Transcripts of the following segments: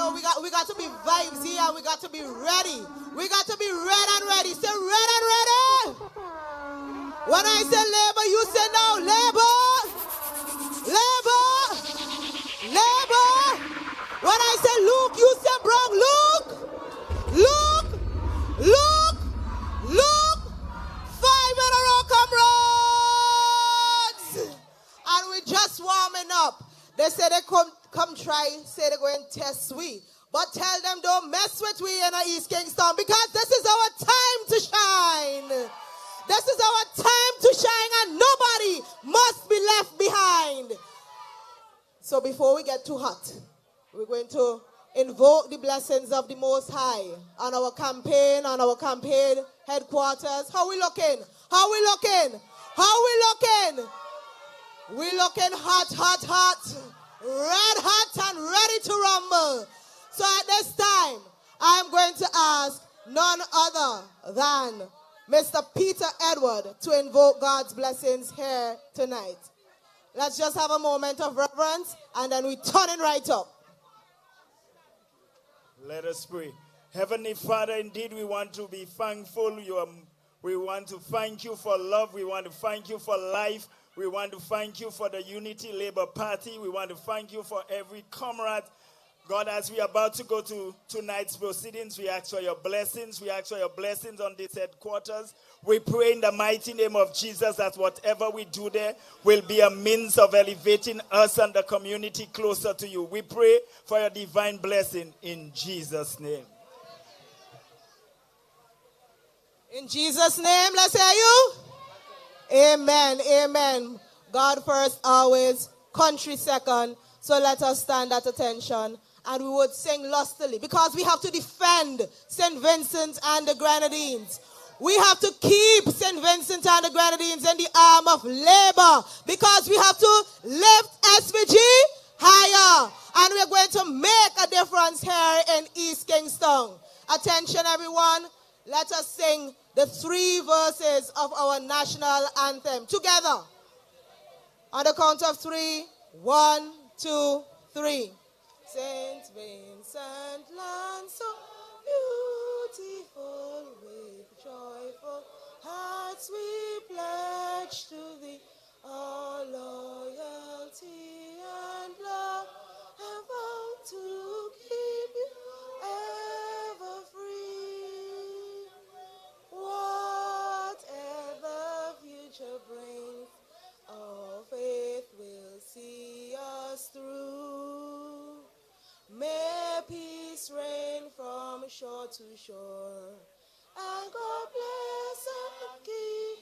know we got to be vibes here. We got to be ready. We got to be red and ready. Say red and ready. When I say labor, you say no. Labor. Labor. Labor. When I say look, you say bro. Look. Look. Look. Look. 5 in a row, comrades. And we just warming up. They say they come try, say they're going to test we. But tell them don't mess with we in East Kingstown because this is our time to shine. This is our time to shine and nobody must be left behind. So before we get too hot, we're going to invoke the blessings of the Most High on our campaign headquarters. How we looking? How we looking? How we looking? We looking hot, hot, hot, red hot and ready to rumble. So at this time, I'm going to ask none other than Mr. Peter Edward to invoke God's blessings here tonight. Let's just have a moment of reverence and then we turn it right up. Let us pray. Heavenly Father, indeed we want to be thankful. We want to thank you for love. We want to thank you for life. We want to thank you for the Unity Labour Party. We want to thank you for every comrade. God, as we are about to go to tonight's proceedings, we ask for your blessings. We ask for your blessings on this headquarters. We pray in the mighty name of Jesus that whatever we do there will be a means of elevating us and the community closer to you. We pray for your divine blessing in Jesus' name. In Jesus' name, let's hear you. Amen, amen. God first, always, country second. So let us stand at attention and we would sing lustily because we have to defend St. Vincent and the Grenadines. We have to keep St. Vincent and the Grenadines in the arm of labor because we have to lift SVG higher. And we're going to make a difference here in East Kingstown. Attention, everyone. Let us sing the 3 verses of our national anthem together. On the count of 3, 1, 2, 3. Saint Vincent land so beautiful, with joyful hearts we pledge to thee our loyalty and love, and vow to keep you ever free. Whatever future brings, our faith will see us through. May peace reign from shore to shore, and God bless and keep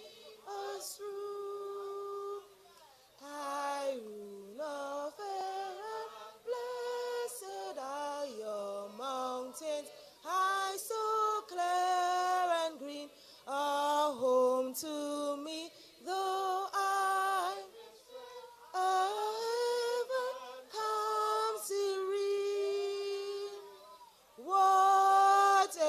us through. High rule of air and blessed are your mountains, high so clear and green, a home to me, though I ever come serene. Whatever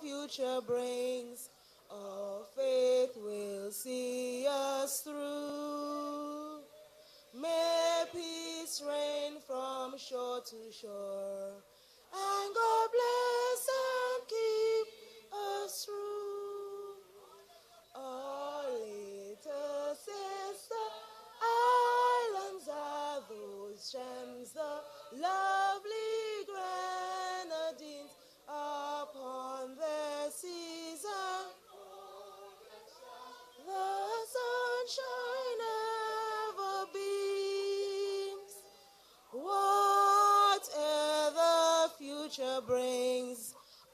future brings, our faith will see us through. May peace reign from shore to shore, and God bless and keep us through. Our little sister islands are those gems, the lovely Grenadines upon their seas, and the sunshine ever beams. Whatever future brings,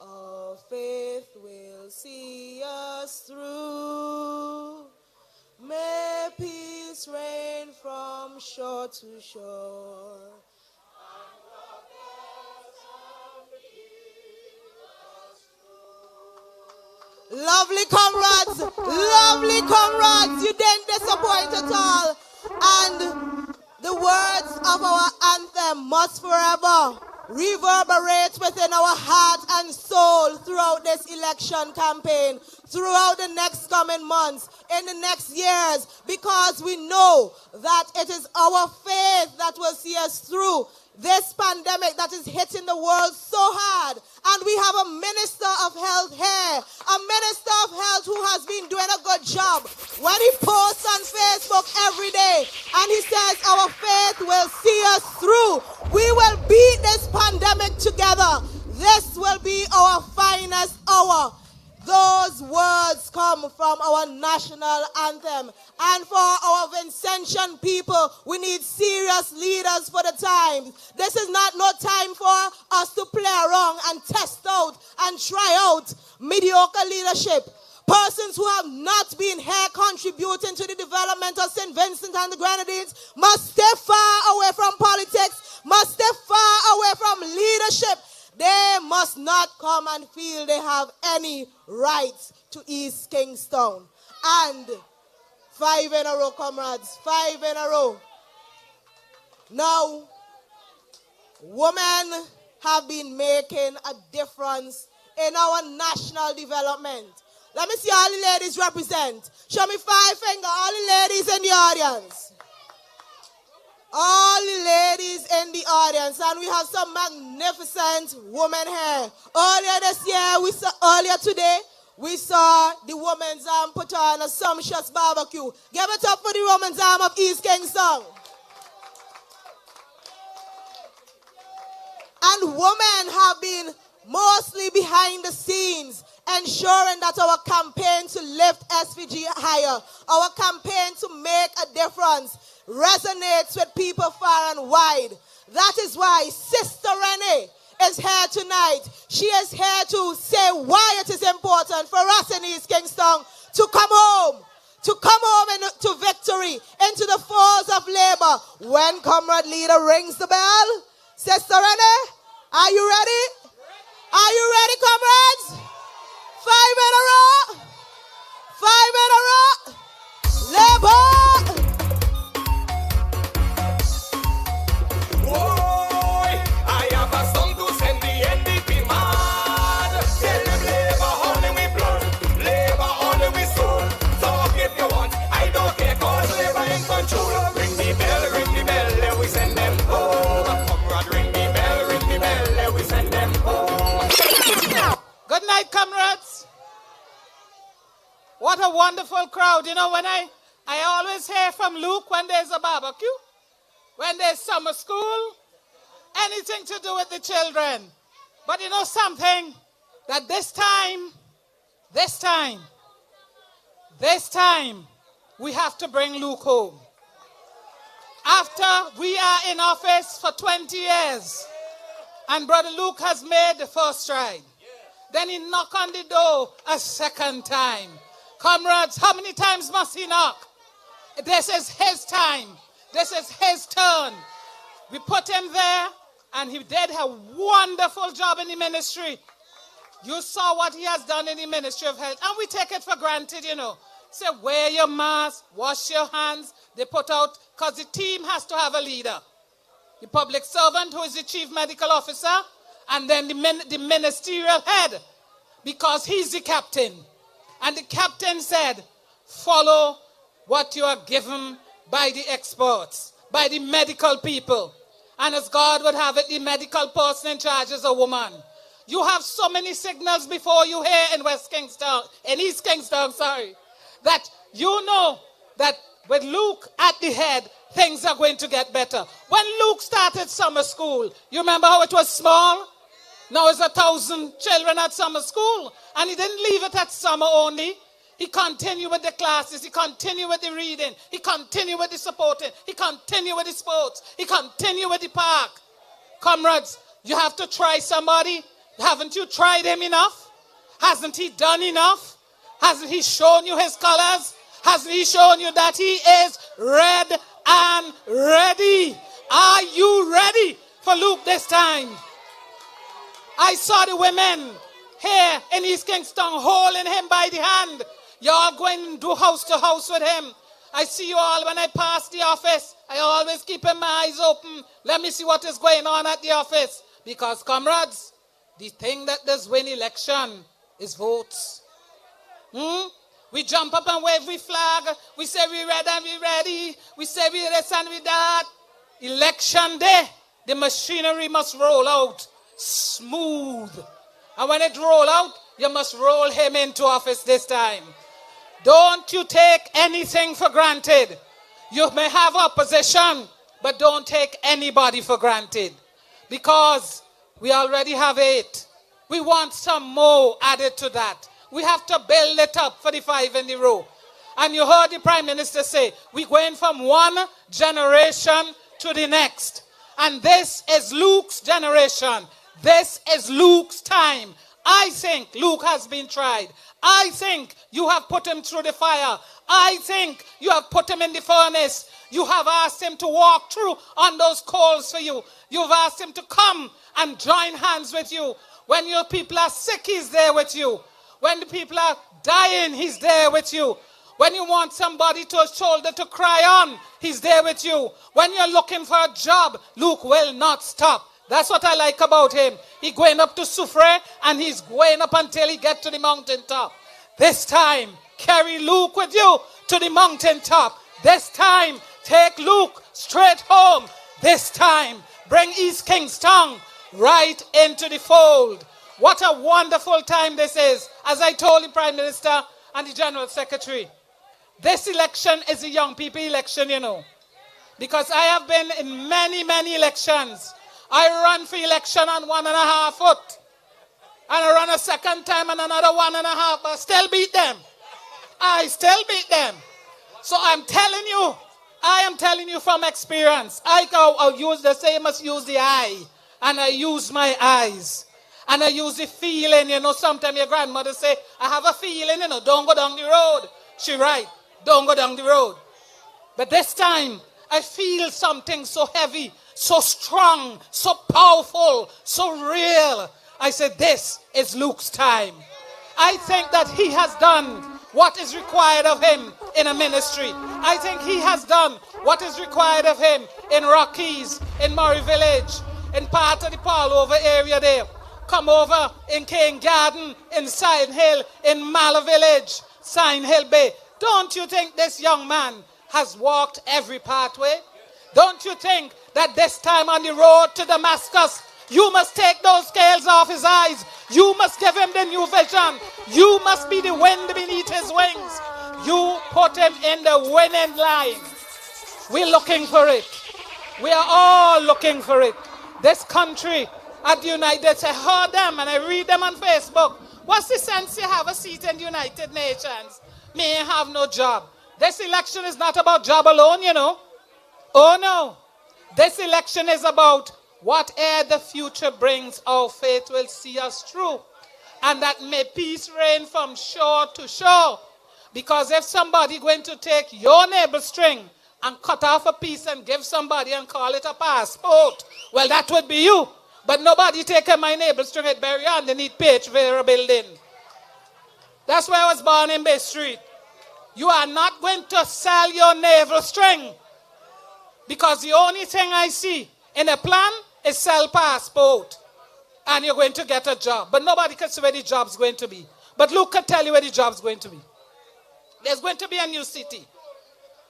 our faith will see us through. May peace reign from shore to shore. Lovely comrades, you didn't disappoint at all. And the words of our anthem must forever reverberate within our heart and soul throughout this election campaign, throughout the next coming months, in the next years, because we know that it is our faith that will see us through this pandemic that is hitting the world so hard. And we have a minister of health here, a minister of health who has been doing a good job. When he posts on Facebook every day and he says our faith will see us through, we will beat this pandemic together. This will be our finest hour. Those words come from our national anthem. And for our Vincentian people, we need serious leaders for the times. This is not no time for us to play around and test out and try out mediocre leadership. Persons who have not been here contributing to the development of St. Vincent and the Grenadines must stay far away from politics, must stay far away from leadership. They must not come and feel they have any rights to East Kingstown. And 5 in a row, comrades, 5 in a row. Now, women have been making a difference in our national development. Let me see all the ladies represent. Show me 5 fingers, all the ladies in the audience. All the ladies in the audience, and we have some magnificent women here. Earlier today, we saw the women's arm put on a sumptuous barbecue. Give it up for the women's arm of East Kingstown. And women have been mostly behind the scenes, ensuring that our campaign to lift SVG higher, our campaign to make a difference, resonates with people far and wide. That is why Sister Renee is here tonight. She is here to say why it is important for us in East Kingstown to come home into victory, into the fours of labor. When Comrade Leader rings the bell, Sister Renee, are you ready? Are you ready, comrades? 5 in a row. 5 in a row. Labor. Good night, comrades. What a wonderful crowd. You know, when I always hear from Luke when there's a barbecue, when there's summer school, anything to do with the children. But you know something? That this time, we have to bring Luke home. After we are in office for 20 years, and Brother Luke has made the first stride, then he knock on the door a second time. Comrades, how many times must he knock? This is his time. This is his turn. We put him there, and he did a wonderful job in the ministry. You saw what he has done in the Ministry of Health, and we take it for granted, you know. Say, wear your mask, wash your hands. They put out, because the team has to have a leader. The public servant, who is the chief medical officer, and then the ministerial head, because he's the captain. And the captain said, follow what you are given by the experts, by the medical people. And as God would have it, the medical person in charge is a woman. You have so many signals before you here in East Kingstown, that you know that with Luke at the head, things are going to get better. When Luke started summer school, you remember how it was small? Now it's 1,000 children at summer school. And he didn't leave it at summer only. He continued with the classes. He continued with the reading. He continued with the supporting. He continued with the sports. He continued with the park. Comrades, you have to try somebody. Haven't you tried him enough? Hasn't he done enough? Hasn't he shown you his colors? Hasn't he shown you that he is red and ready? Are you ready for Luke this time? I saw the women here in East Kingstown holding him by the hand. Y'all going and do house to house with him. I see you all when I pass the office. I always keep my eyes open. Let me see what is going on at the office. Because, comrades, the thing that does win election is votes. We jump up and wave we flag. We say we ready and we ready. We say we this and we that. Election day, the machinery must roll out smooth. And when it roll out, you must roll him into office this time. Don't you take anything for granted. You may have opposition, but don't take anybody for granted. Because we already have 8. We want some more added to that. We have to build it up for the 5 in the row. And you heard the Prime Minister say, we're going from one generation to the next. And this is Luke's generation. This is Luke's time. I think Luke has been tried. I think you have put him through the fire. I think you have put him in the furnace. You have asked him to walk through on those coals for you. You've asked him to come and join hands with you. When your people are sick, he's there with you. When the people are dying, he's there with you. When you want somebody to shoulder to cry on, he's there with you. When you're looking for a job, Luke will not stop. That's what I like about him. He's going up to Soufrière and he's going up until he gets to the mountaintop. This time, carry Luke with you to the mountaintop. This time, take Luke straight home. This time, bring East Kingstown right into the fold. What a wonderful time this is. As I told the Prime Minister and the General Secretary, this election is a young people election, you know. Because I have been in many, many elections. I run for election on 1.5 foot. And I run a second time and another 1.5, but still beat them. I still beat them. So I'm telling you, I am telling you from experience. I'll use the same as use the eye. And I use my eyes. And I use the feeling, you know. Sometimes your grandmother say, I have a feeling, you know, don't go down the road. She right, don't go down the road. But this time, I feel something so heavy, so strong, so powerful, so real. I said, this is Luke's time. I think that he has done what is required of him in a ministry. I think he has done what is required of him in Rockies, in Murray Village, in part of the Paulover area there. Come over in King Garden, in Sign Hill, in Mala Village, Sign Hill Bay. Don't you think this young man has walked every pathway? Don't you think that this time on the road to Damascus, you must take those scales off his eyes. You must give him the new vision. You must be the wind beneath his wings. You put him in the winning line. We're looking for it. We are all looking for it. This country at the United States, I heard them and I read them on Facebook. What's the sense you have a seat in the United Nations? May have no job. This election is not about job alone, you know. Oh no. This election is about whatever the future brings, our faith will see us through. And that may peace reign from shore to shore. Because if somebody going to take your neighbor string and cut off a piece and give somebody and call it a passport, well, that would be you. But nobody taking my neighbor string at Berry underneath Page Vera building. That's where I was born in Bay Street. You are not going to sell your neighbor string. Because the only thing I see in a plan is sell passport. And you're going to get a job. But nobody can say where the job's going to be. But Luke can tell you where the job's going to be. There's going to be a new city.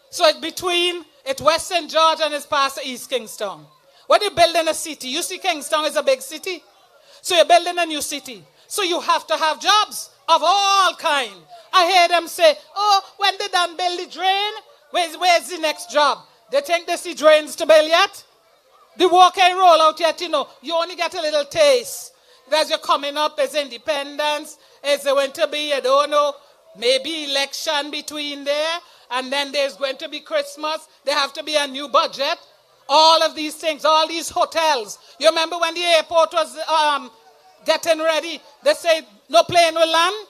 So it's between West St. George and it's past East Kingstown. When you're building a city, you see Kingstown is a big city. So you're building a new city. So you have to have jobs of all kinds. I hear them say, oh, when they done build the drain, where's the next job? They think they see drains to build yet? The work ain't roll out yet, you know. You only get a little taste. As you're coming up, as independence, as there going to be, I don't know, maybe election between there, and then there's going to be Christmas. There have to be a new budget. All of these things, all these hotels. You remember when the airport was getting ready, they said no plane will land?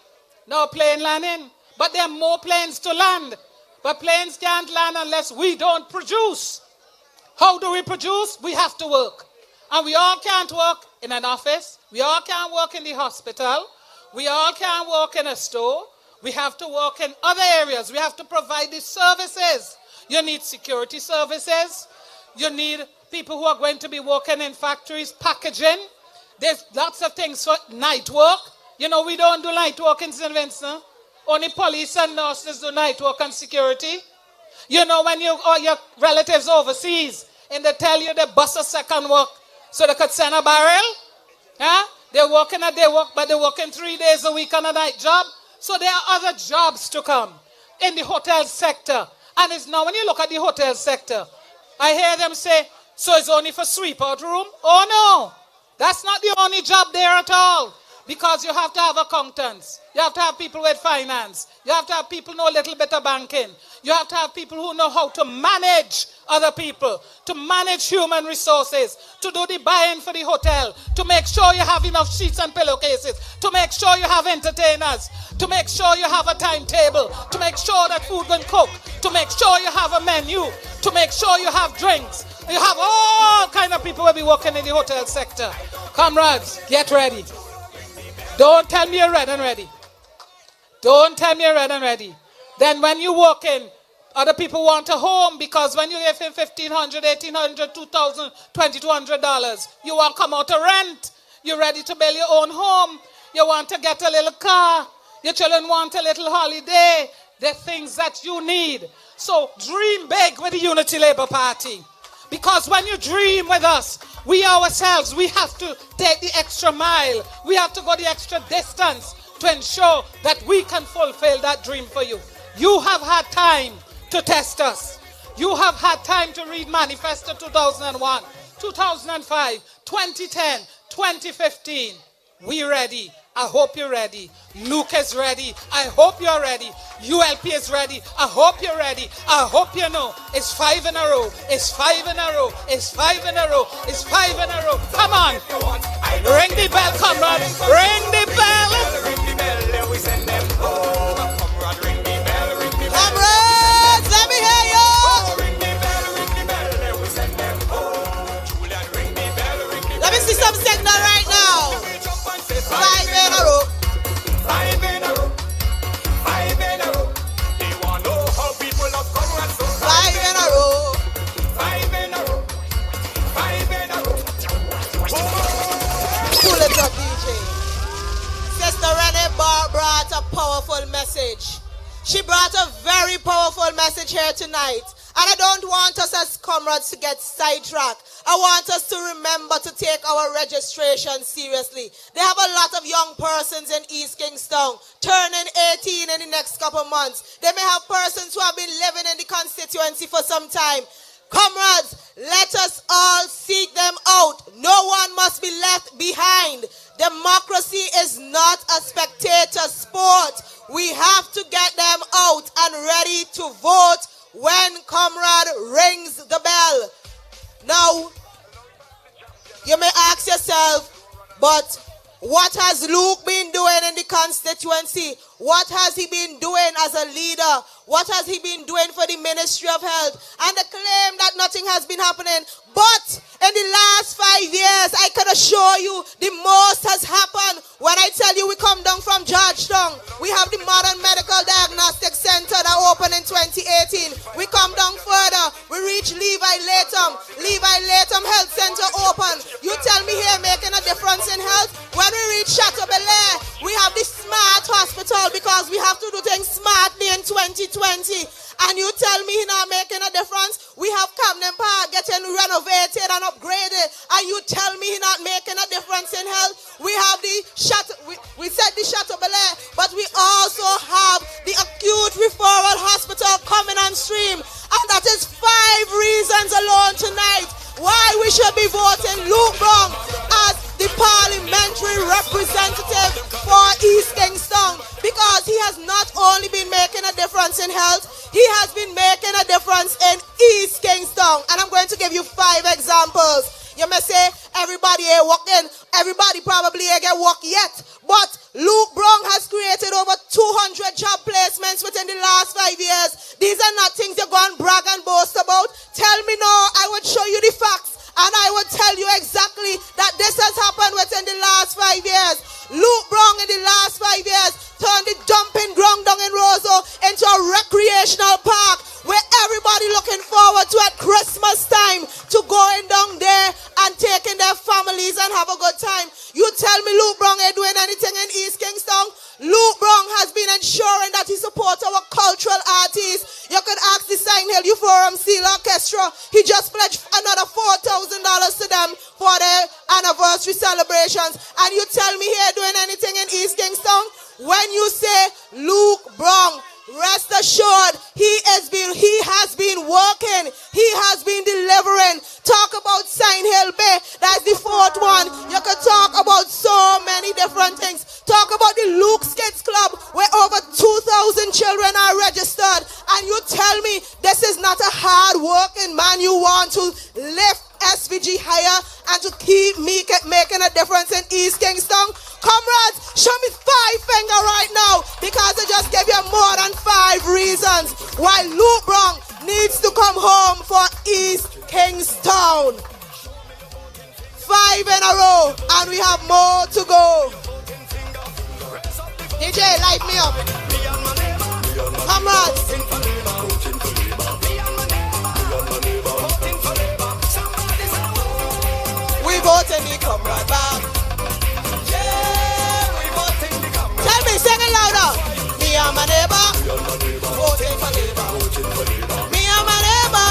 No plane landing. But there are more planes to land. But planes can't land unless we don't produce. How do we produce? We have to work. And we all can't work in an office. We all can't work in the hospital. We all can't work in a store. We have to work in other areas. We have to provide the services. You need security services. You need people who are going to be working in factories, packaging. There's lots of things for night work. You know, we don't do night work in St. Vincent. Only police and nurses do night work and security. You know, when you or your relatives overseas and they tell you they bust a second work so they could send a barrel, huh? They're working a day work, but they're working 3 days a week on a night job. So there are other jobs to come in the hotel sector. And it's now when you look at the hotel sector, I hear them say, so it's only for sweep out room? Oh no, that's not the only job there at all. Because you have to have accountants. You have to have people with finance. You have to have people who know a little bit of banking. You have to have people who know how to manage other people, to manage human resources, to do the buying for the hotel, to make sure you have enough sheets and pillowcases, to make sure you have entertainers, to make sure you have a timetable, to make sure that food will cook, to make sure you have a menu, to make sure you have drinks. You have all kind of people who will be working in the hotel sector. Comrades, get ready. Don't tell me you're red and ready. Don't tell me you're red and ready. Then when you walk in, other people want a home because when you give him $1,500, $1,800, $2,000, $2,200, you want to come out of rent. You're ready to build your own home. You want to get a little car. Your children want a little holiday. They're things that you need. So dream big with the Unity Labour Party. Because when you dream with us, we ourselves, we have to take the extra mile. We have to go the extra distance to ensure that we can fulfill that dream for you. You have had time to test us. You have had time to read Manifesto 2001, 2005, 2010, 2015. We ready. I hope you're ready. Luke is ready. I hope you're ready. ULP is ready. I hope you're ready. I hope you know. It's 5 in a row. It's 5 in a row. It's 5 in a row. It's 5 in a row. Come on. Ring the bell, comrades. Ring the bell. Comrades, let me hear you. Let me see some signal right now. 5 in a row. 5 in a row. 5 in a row. They want to know how people have come and so 5 in a row. 5 in a row. 5 in a row. Pull it up, DJ. Sister Renee brought a powerful message. She brought a very powerful message here tonight. And I don't want us as comrades to get sidetracked. I want us to remember to take our registration seriously. They have a lot of young persons in East Kingstown turning 18 in the next couple months. They may have persons who have been living in the constituency for some time. Comrades, let us all seek them out. No one must be left behind. Democracy is not a spectator sport. We have to get them out and ready to vote when comrade rings the bell. Now, you may ask yourself, but what has Luke been doing in the constituency? What has he been doing as a leader? What has he been doing for the Ministry of Health? And the claim that nothing has been happening. But in the last 5 years, I can assure you the most has happened. When I tell you we come down from Georgetown, we have the Modern Medical Diagnostic Center that opened in 2018. We come down further, we reach Levi Latham. Levi Latham Health Center open. You tell me here making a difference in health? When we reach Chateau Belair, we have the smart hospital because we have to do things smartly in 2020. And you tell me he's not making a difference? We have Camden Park getting renovated and upgraded. And you tell me he's not making a difference in health? We have the we said the Chateau Belair, but we also have the acute referral hospital coming on stream. And that is 5 reasons alone tonight why we should be voting Luke Brown as the parliamentary representative for East Kingstown. Because he has not only been making a difference in health, he has been making a difference in East Kingstown. And I'm going to give you 5 examples. You may say, everybody here walking, everybody probably here get work yet. But Luke Brown has created over 200 job placements within the last 5 years. These are not things you go and brag and boast about. Tell me no, I would show you the facts. And I will tell you exactly that this has happened within the last 5 years. Luke Brown in the last 5 years turned the dumping ground down in Roseau into a recreational park where everybody looking forward to at Christmas time time to going down there and taking their families and have a good time. You tell me Luke Brown ain't doing anything in East Kingstown? Luke Brown has been ensuring that he supports our cultural artists. You could ask the Sign Hill Youth Forum Seal Orchestra. He just pledged another $4,000 to them for their anniversary celebrations. And you tell me he ain't doing anything in East Kingstown? When you say Luke Brown, rest assured, he has been working. He has been delivering. Talk about Sign Hill Bay. That's the fourth one. You could talk about so many different things. Talk about the Luke's Kids Club where over 2,000 children are registered. And you tell me this is not a hard working man you want to lift SVG higher and to keep making a difference in East Kingstown. Comrades, show me 5 fingers right now because I just gave you more than 5 reasons why Luke Brown needs to come home for East Kingstown. 5 in a row and we have more to go. DJ, light me up. Comrades. We voting the comrade back. Yeah, we voting the comrade. Tell me, sing it louder. Me and my neighbor, voting for Labour. Me and my neighbor,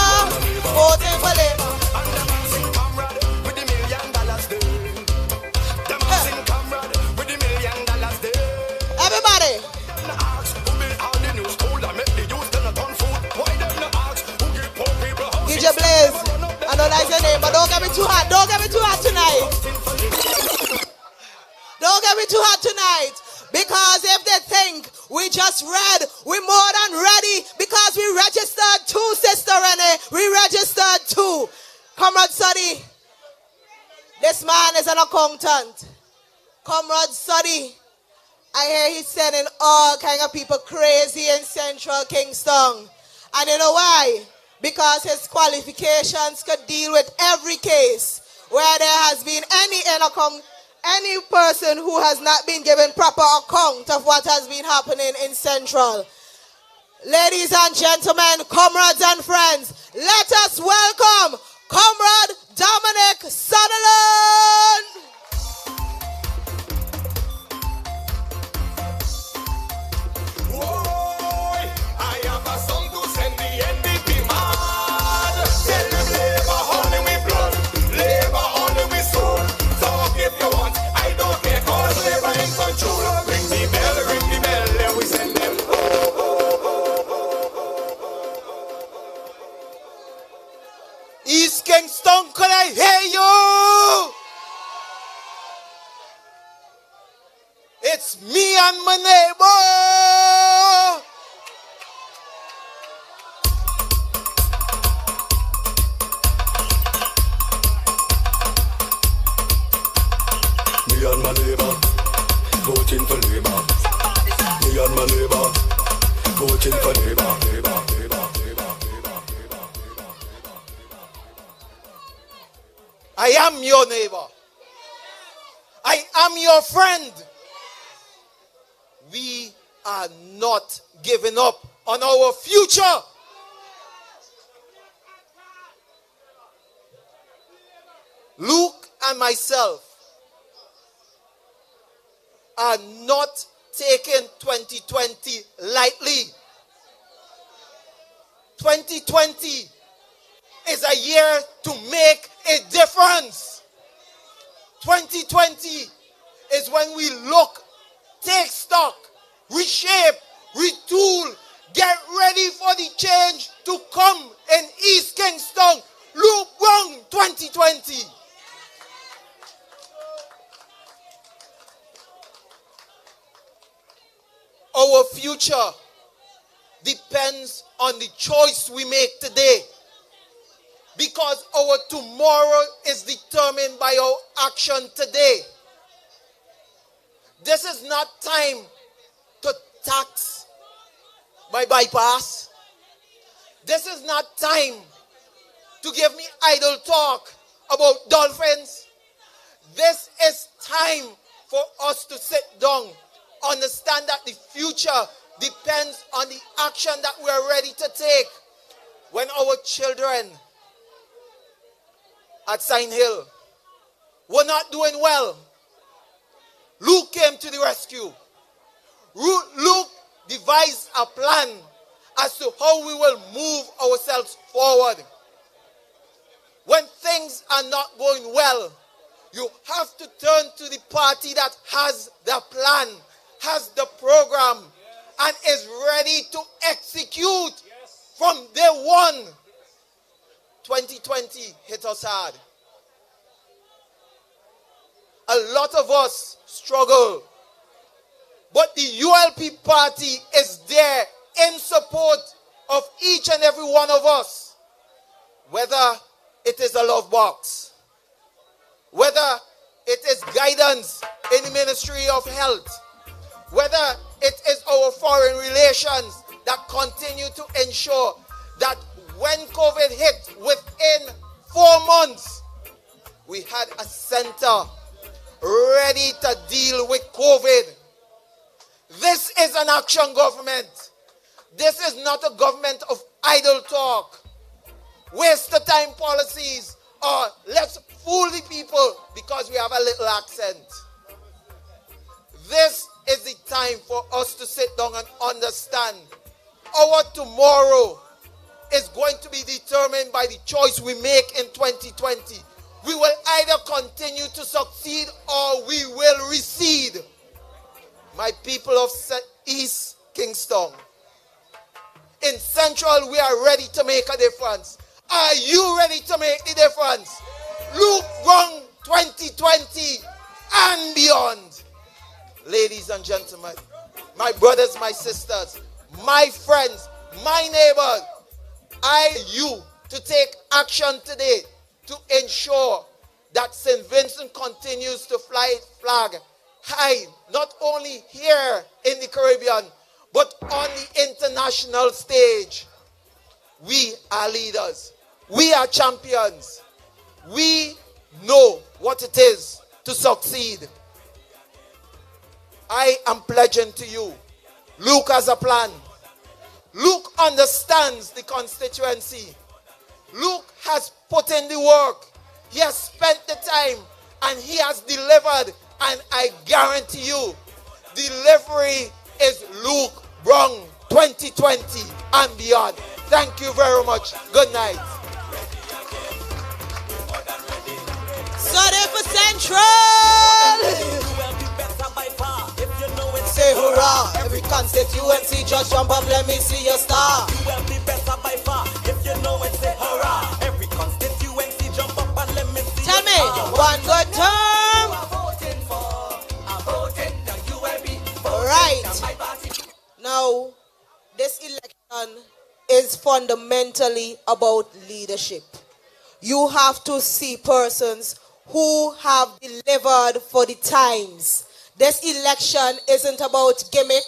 voting for Labour. And the dancing comrade with the $1 million. The dancing comrade with the $1 million. Everybody. DJ Blaze. I don't like your name, but don't get me too hot. Don't get me too hot tonight. Don't get me too hot tonight. Because if they think we just read, we're more than ready. Because we registered 2, Sister Renee. We registered 2. Comrade Sadi, this man is an accountant. Comrade Sadi, I hear he's sending all kind of people crazy in Central Kingstown. And you know why? Because his qualifications could deal with every case where there has been any person who has not been given proper account of what has been happening in Central. Ladies and gentlemen, comrades and friends, let us welcome Comrade Dominic Sutherland. East Kingstown, can I hear you? It's me and my neighbor. Me and my neighbor, voting for Labour. Me and my neighbor, voting for Labour. I am your neighbor. I am your friend. We are not giving up on our future. Luke and myself are not taking 2020 lightly. 2020 is a year to make a difference. 2020 is when we look, take stock, reshape, retool, get ready for the change to come in East Kingstown. Luke Brown 2020. Our future depends on the choice we make today. Because our tomorrow is determined by our action today. This is not time to tax by bypass. This is not time to give me idle talk about dolphins. This is time for us to sit down, understand that the future depends on the action that we are ready to take. When our children at Sign Hill were not doing well, Luke came to the rescue. Luke devised a plan as to how we will move ourselves forward. When things are not going well, you have to turn to the party that has the plan, has the program, and is ready to execute from day one. 2020 hit us hard. A lot of us struggle. But the ULP party is there in support of each and every one of us. Whether it is a love box, whether it is guidance in the Ministry of Health, whether it is our foreign relations that continue to ensure that when COVID hit, within 4 months, we had a center ready to deal with COVID. This is an action government. This is not a government of idle talk, waste of time policies, or let's fool the people because we have a little accent. This is the time for us to sit down and understand our tomorrow is going to be determined by the choice we make in 2020. We will either continue to succeed or we will recede. My people of East Kingstown, in Central, we are ready to make a difference. Are you ready to make the difference? Look wrong 2020 and beyond. Ladies and gentlemen, my brothers, my sisters, my friends, my neighbors, you to take action today to ensure that St. Vincent continues to fly its flag high, not only here in the Caribbean, but on the international stage. We are leaders. We are champions. We know what it is to succeed. I am pledging to you, Luke has a plan. Luke understands the constituency. Luke has put in the work. He has spent the time and he has delivered. And I guarantee you, delivery is Luke Brong 2020 and beyond. Thank you very much. Good night. Sorry for Central. Say hurrah. Every constituency just jump up, let me see your star. You will be better by far. If you know it, say hurrah. Every constituency jump up and let me see Tell your me, star. one good term. Right. Now, this election is fundamentally about leadership. You have to see persons who have delivered for the times. This election isn't about gimmick.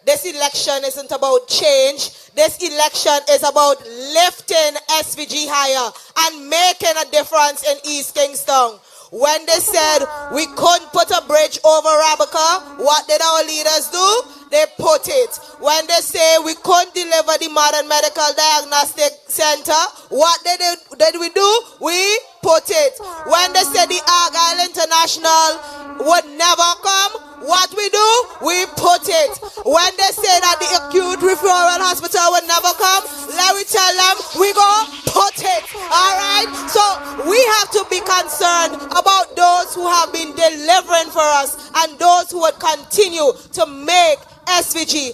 This election isn't about change. This election is about lifting SVG higher and making a difference in East Kingstown. When they said we couldn't put a bridge over Rabica, what did our leaders do? They put it. When they say we couldn't deliver the modern medical diagnostic center, what did we do? We put it. When they said the Argyle International would never come, what we do? We put it. When they say that the acute referral hospital would never come, let me tell them, we go put it. Alright? So we have to be concerned about those who have been delivering for us and those who would continue to make SVG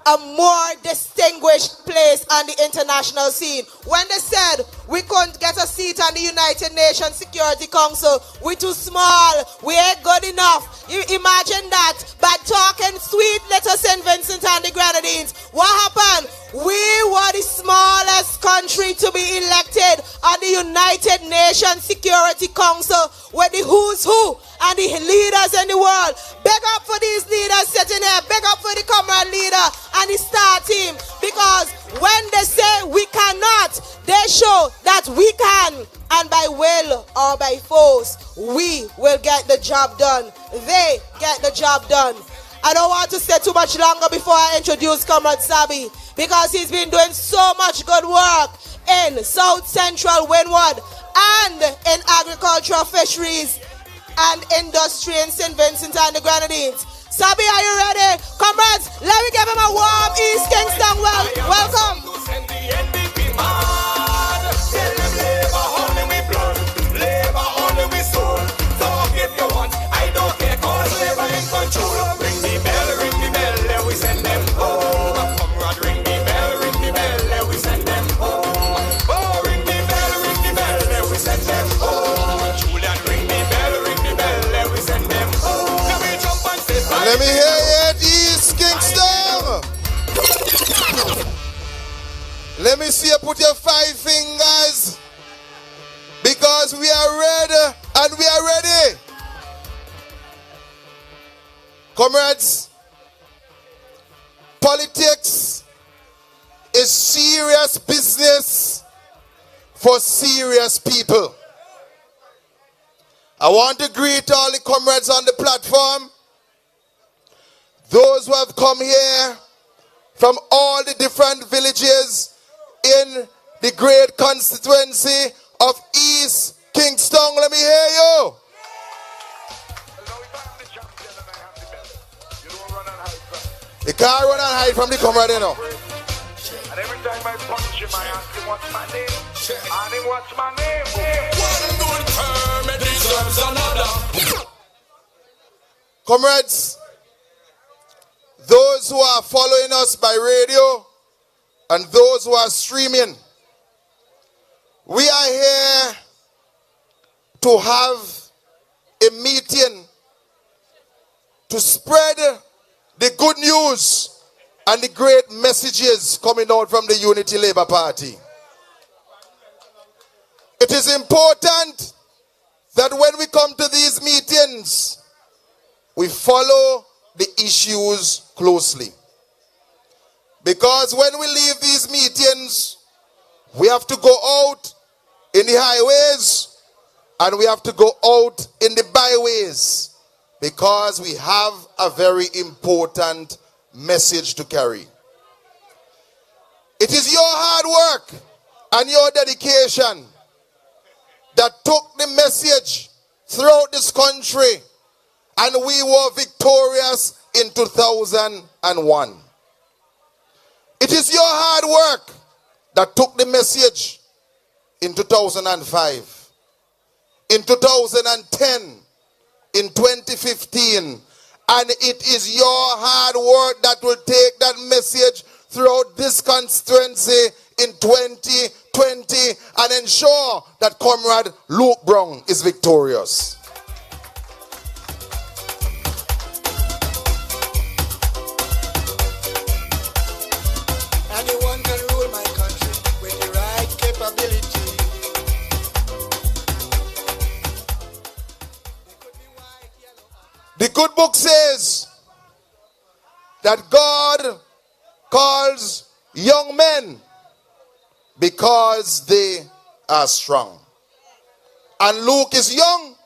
a more distinguished place on the international scene. When they said we couldn't get a seat on the United Nations Security Council, we're too small, we ain't good enough. You imagine that, by talking sweet little St. Vincent and the Grenadines, what happened? We were the smallest country to be elected on the United Nations Security Council with the who's who and the leaders in the world. Big up for these leaders sitting here. Big up for the comrade leader and the star team. Because when they say we cannot, they show that we can. And by will or by force, we will get the job done. They get the job done. I don't want to stay too much longer before I introduce Comrade Sabi, because he's been doing so much good work in South Central Windward and in agricultural fisheries and industry in St. Vincent and the Grenadines. Sabi, are you ready? Comrades, let me give him a warm East Kingstown welcome. Ring the bell, let we send them home. Comrade, ring the bell, let we send them home. Oh, ring the bell, let we send them home. Julian, ring the bell, let we send them home. Let me jump and say bye. Let me hear you, East Kingstown. Let me see you put your 5 fingers, because we are ready and we are ready. Comrades, politics is serious business for serious people. I want to greet all the comrades on the platform, those who have come here from all the different villages in the great constituency of East Kingstown. Let me hear you. The car run and hide from the comrade, you know. And every time I punch him, I ask him what's my name. And him what's my name. One good term deserves another. Comrades, those who are following us by radio and those who are streaming, we are here to have a meeting to spread the good news and the great messages coming out from the Unity Labour Party. It is important that when we come to these meetings, we follow the issues closely. Because when we leave these meetings, we have to go out in the highways and we have to go out in the byways, because we have a very important message to carry. It is your hard work and your dedication that took the message throughout this country, and we were victorious in 2001. It is your hard work that took the message in 2005, in 2010, in 2015, and it is your hard work that will take that message throughout this constituency in 2020 and ensure that Comrade Luke Brown is victorious. Anyone can rule my country with the right capability. The good book says that God calls young men because they are strong. And Luke is young,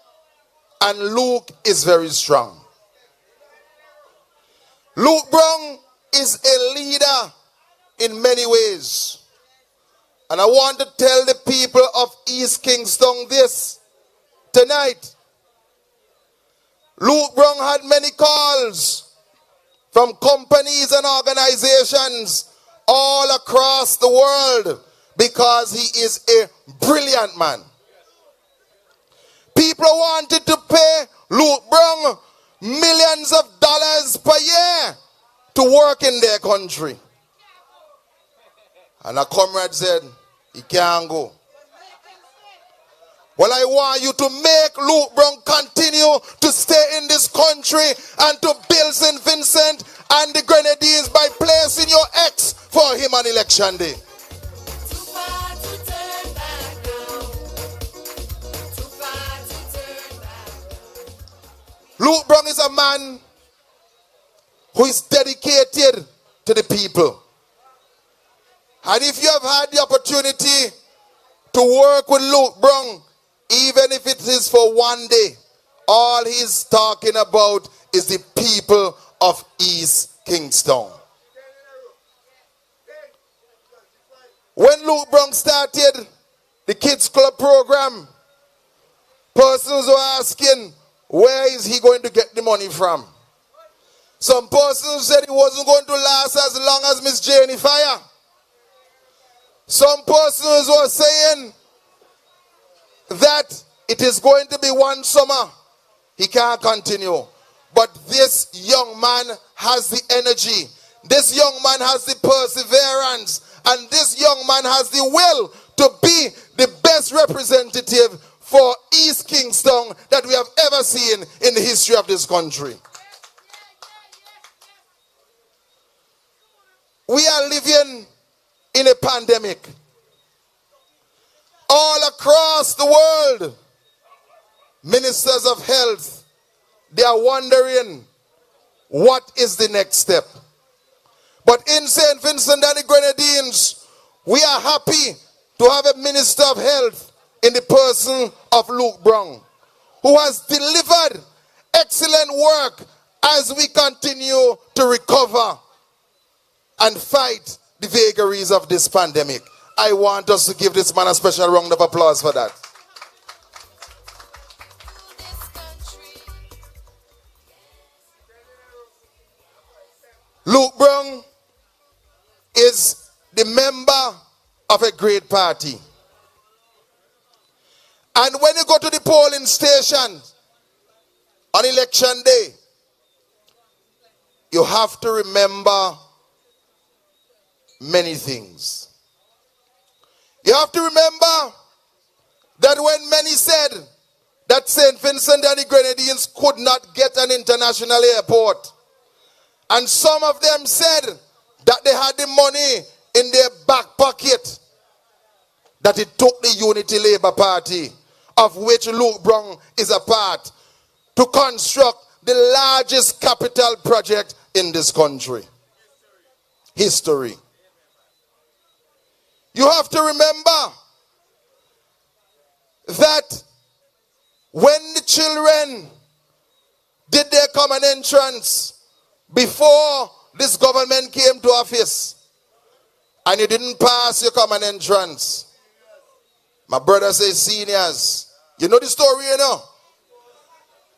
and Luke is very strong. Luke Brown is a leader in many ways. And I want to tell the people of East Kingstown this tonight. Luke Brown had many calls from companies and organizations all across the world because he is a brilliant man. People wanted to pay Luke Brown millions of dollars per year to work in their country. And a comrade said, he can't go. Well, I want you to make Luke Brown continue to stay in this country and to build St. Vincent and the Grenadines by placing your X for him on election day. Luke Brown is a man who is dedicated to the people. And if you have had the opportunity to work with Luke Brown, even if it is for one day, all he's talking about is the people of East Kingstown. When Luke Brown started the Kids Club program, persons were asking, where is he going to get the money from? Some persons said it wasn't going to last as long as Miss Janie Fire. Some persons were saying that it is going to be one summer. He can't continue. But this young man has the energy. This young man has the perseverance. And this young man has the will to be the best representative for East Kingstown that we have ever seen in the history of this country. We are living in a pandemic. All across the world, ministers of health, they are wondering what is the next step. But in St. Vincent and the Grenadines, we are happy to have a minister of health in the person of Luke Brown, who has delivered excellent work as we continue to recover and fight the vagaries of this pandemic. I want us to give this man a special round of applause for that. Luke Brown is the member of a great party. And when you go to the polling station on election day, you have to remember many things. You have to remember that when many said that St. Vincent and the Grenadines could not get an international airport, and some of them said that they had the money in their back pocket, that it took the Unity Labour Party, of which Luke Brown is a part, to construct the largest capital project in this country. History. You have to remember that when the children did their common entrance before this government came to office, and you didn't pass your common entrance, my brother says seniors. You know the story, you know?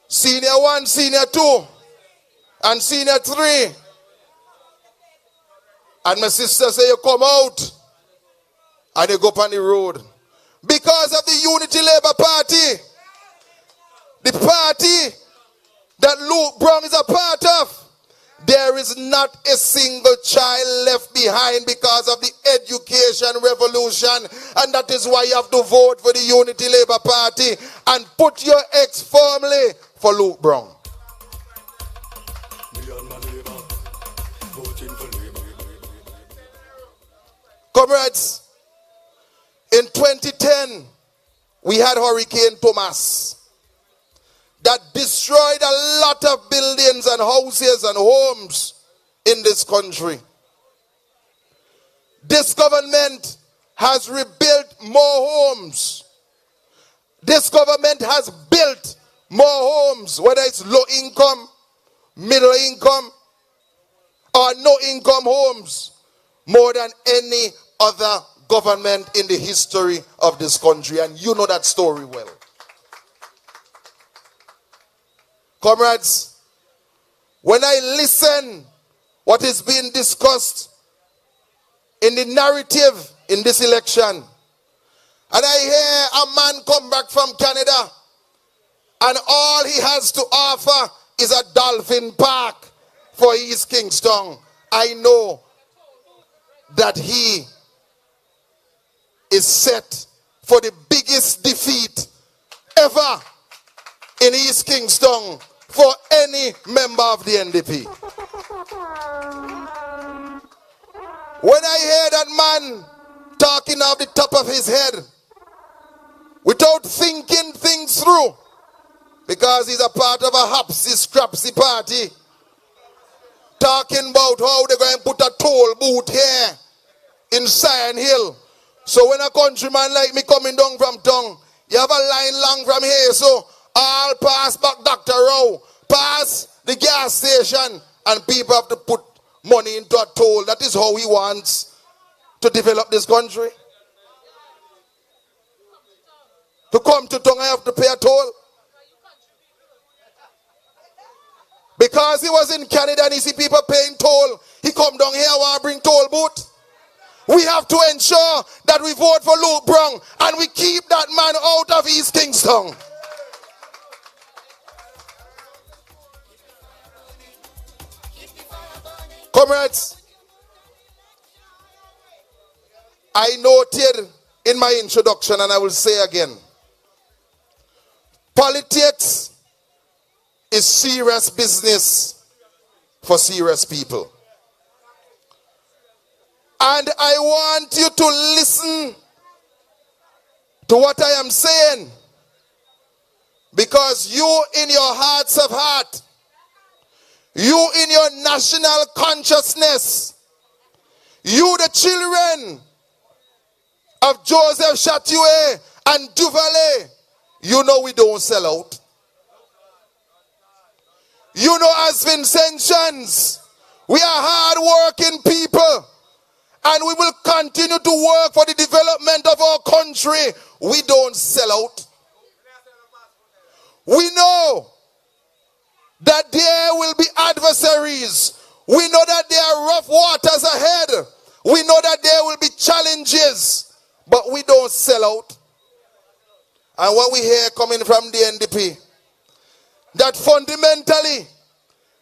Senior 1, Senior 2, and Senior 3. And my sister say you come out and you go up on the road. Because of the Unity Labour Party, the party that Luke Brown is a part of, there is not a single child left behind because of the education revolution. And that is why you have to vote for the Unity Labour Party and put your eggs firmly for Luke Brown. Comrades, in 2010, we had Hurricane Thomas that destroyed a lot of buildings and houses and homes in this country. This government has rebuilt more homes. This government has built more homes, whether it's low income, middle income, or no income homes, more than any other government in the history of this country. And you know that story well. Comrades, when I listen what is being discussed in the narrative in this election, and I hear a man come back from Canada and all he has to offer is a dolphin park for East Kingstown, I know that he is set for the biggest defeat ever in East Kingstown for any member of the NDP. When I hear that man talking off the top of his head without thinking things through, because he's a part of a hapsy scrapsy party, talking about how they're going to put a toll booth here in Sion Hill. So when a countryman like me coming down from town, you have a line long from here, so all pass back Dr. Rowe, pass the gas station, and people have to put money into a toll. That is how he wants to develop this country. To come to town, I have to pay a toll. Because he was in Canada and he see people paying toll, he come down here, want to bring toll booth. We have to ensure that we vote for Luke Brown and we keep that man out of East Kingstown. Comrades, I noted in my introduction, and I will say again, politics is serious business for serious people. And I want you to listen to what I am saying, because you in your hearts of heart, you in your national consciousness, you the children of Joseph Chatoué and Duvalier, you know we don't sell out. You know, as Vincentians, we are hard-working people, and we will continue to work for the development of our country. We don't sell out. We know that there will be adversaries. We know that there are rough waters ahead. We know that there will be challenges, but we don't sell out. And what we hear coming from the NDP, that fundamentally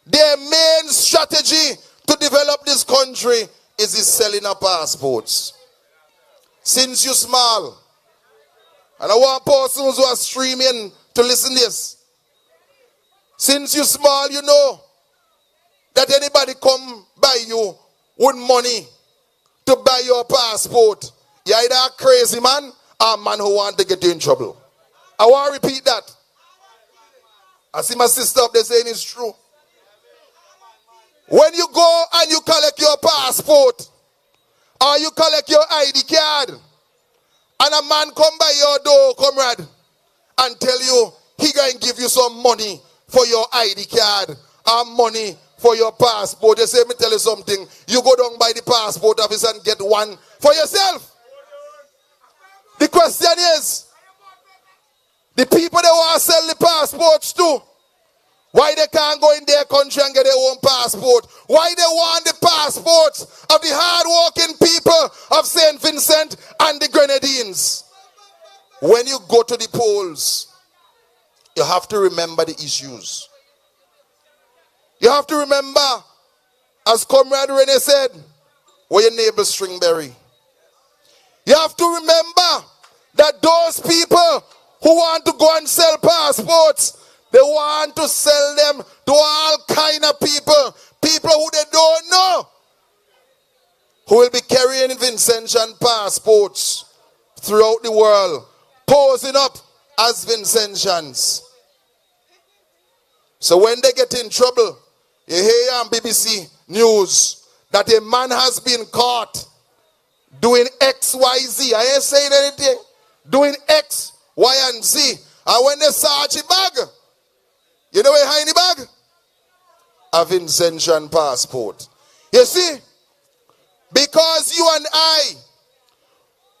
their main strategy to develop this country is the selling of passports. Since you small, and I want persons who are streaming to listen to this. Since you small, you know that anybody come by you with money to buy your passport, you're either a crazy man or a man who want to get you in trouble. I want to repeat that. I see my sister up there saying it's true. When you go and you collect your passport or you collect your ID card and a man come by your door, comrade, and tell you he going to give you some money for your ID card or money for your passport, they say, let me tell you something, you go down by the passport office and get one for yourself. The question is, the people that want to sell the passports to, why they can't go in their country and get their own passport? Why they want the passports of the hard-working people of St. Vincent and the Grenadines? When you go to the polls, you have to remember the issues. You have to remember, as Comrade Rene said, where your neighbor Stringberry. You have to remember that those people who want to go and sell passports, they want to sell them to all kind of people. People who they don't know. Who will be carrying Vincentian passports throughout the world. Posing up as Vincentians. So when they get in trouble, you hear on BBC News that a man has been caught doing X, Y, Z. I ain't saying anything. Doing X, Y, and Z. And when they search the bag, you know where behind the bag? A Vincentian passport. You see? Because you and I,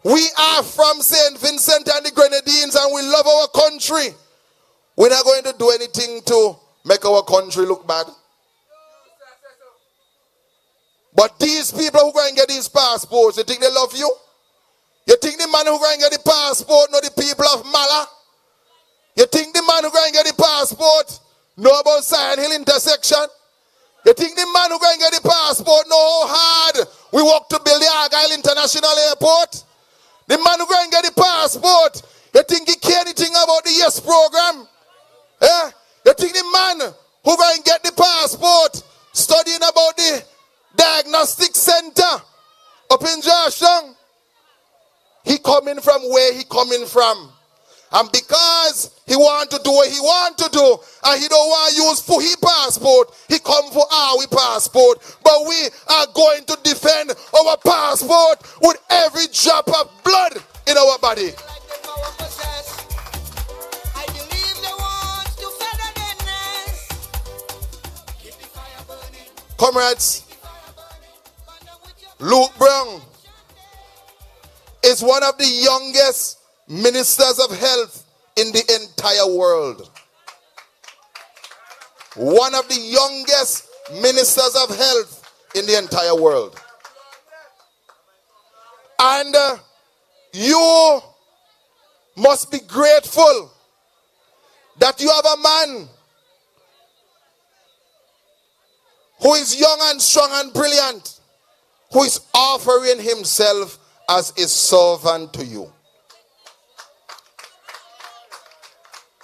we are from St. Vincent and the Grenadines and we love our country. We're not going to do anything to make our country look bad. But these people who go and get these passports, you think they love you? You think the man who go and get the passport know the people of Mala? You think the man who go and get the passport know about Zion Hill intersection? You think the man who go and get the passport know how hard we work to build the Argyle International Airport? The man who go and get the passport, you think he care anything about the YES program? Eh? You think the man who go and get the passport studying about the diagnostic center up in Georgetown? He coming from where he coming from. And because he want to do what he want to do, and he don't want to use for his passport, he come for our passport. But we are going to defend our passport with every drop of blood in our body. I believe they want to feather their nest. Keep the fire burning. Comrades, Luke Brown is one of the youngest ministers of health in the entire world. One of the youngest ministers of health in the entire world. And you must be grateful that you have a man who is young and strong and brilliant, who is offering himself as a servant to you.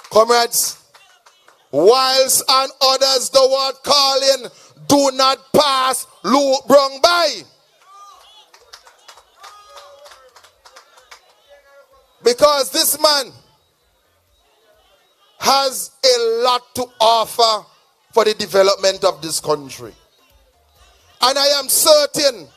Comrades, whilst and others the word calling, do not pass Luke Brown by. Because this man has a lot to offer for the development of this country. And I am certain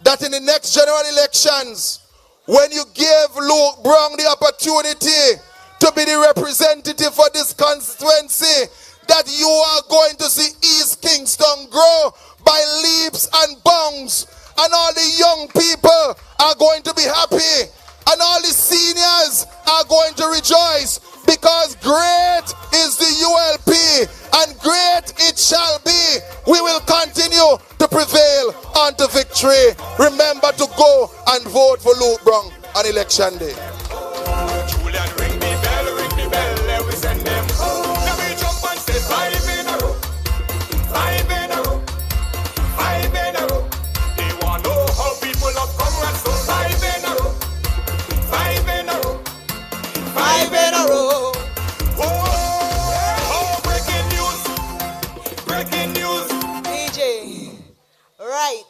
that in the next general elections, when you give Luke Brown the opportunity to be the representative for this constituency, that you are going to see East Kingstown grow by leaps and bounds. And all the young people are going to be happy. And all the seniors are going to rejoice, because great is the ULP and great it shall be. We will continue to prevail unto victory. Remember to go and vote for Luke Brown on election day. Julian, ring the bell, let we send them home. Now we jump and say 5 in a row, 5 in a row, 5 in a row. They want to know how people have come and so 5 in a row, 5 in a row, 5 in a row. Oh, breaking news. DJ, right.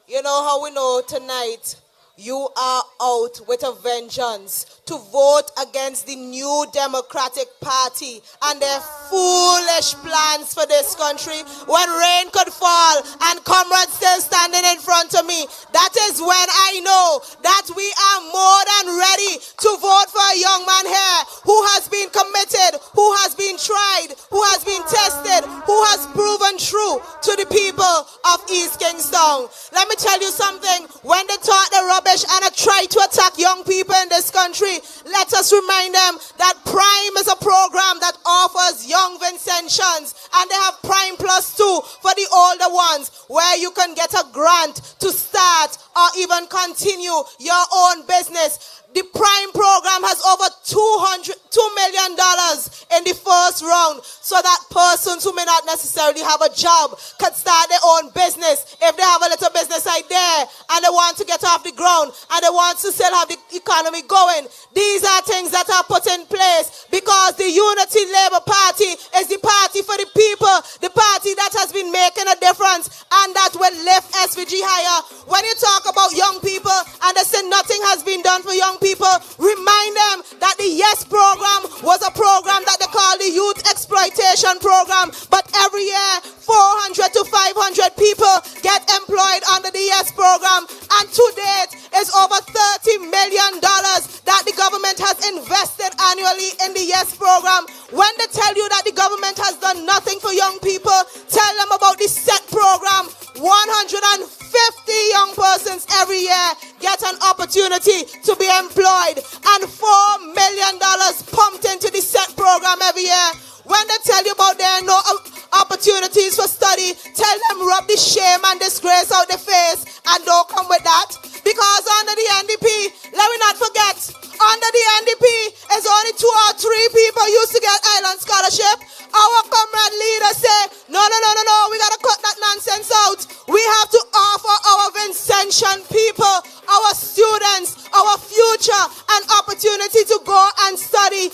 You know how we know tonight you are out with a vengeance to vote against the New Democratic Party and their foolish plans for this country when rain could fall and comrades still standing in front of me. That is when I know that we are more than ready to vote for a young man here who has been committed, who has been tried, who has been tested, who has proven true to the people of East Kingstown. Let me tell you something. When they talk the rubbish and try to attack young people in this country, let us remind them that Prime is a program that offers young Vincentians, and they have Prime Plus 2 for the older ones, where you can get a grant to start or even continue your own business. The Prime program has over $2 million in the first round, so that persons who may not necessarily have a job could start their own business. If they have a little business idea and they want to get off the ground and they want to still have the economy going, these are things that are put in place because the Unity Labour Party is the party for the people, the party that has been making a difference and that will lift SVG higher. When you talk about young people and they say nothing has been done for young people, remind them that the YES program was a program that they call the Youth Exploitation Program, but every year 400 to 500 people get employed under the YES program, and to date is over $30 million that the government has invested annually in the YES program. When they tell you that the government has done nothing for young people, tell them about the SET program. 150 young persons every year get an opportunity to be employed, and $4 million pumped into the SET program every year. When they tell you about there are no opportunities for study, tell them rub the shame and disgrace out their face and don't come with that. Because under the NDP, let me not forget, under the NDP is only 2 or 3 people used to get island scholarship. Our comrade leader say, no, we got to cut that nonsense out. We have to offer our Vincentian people, our students, our future, an opportunity to go and study.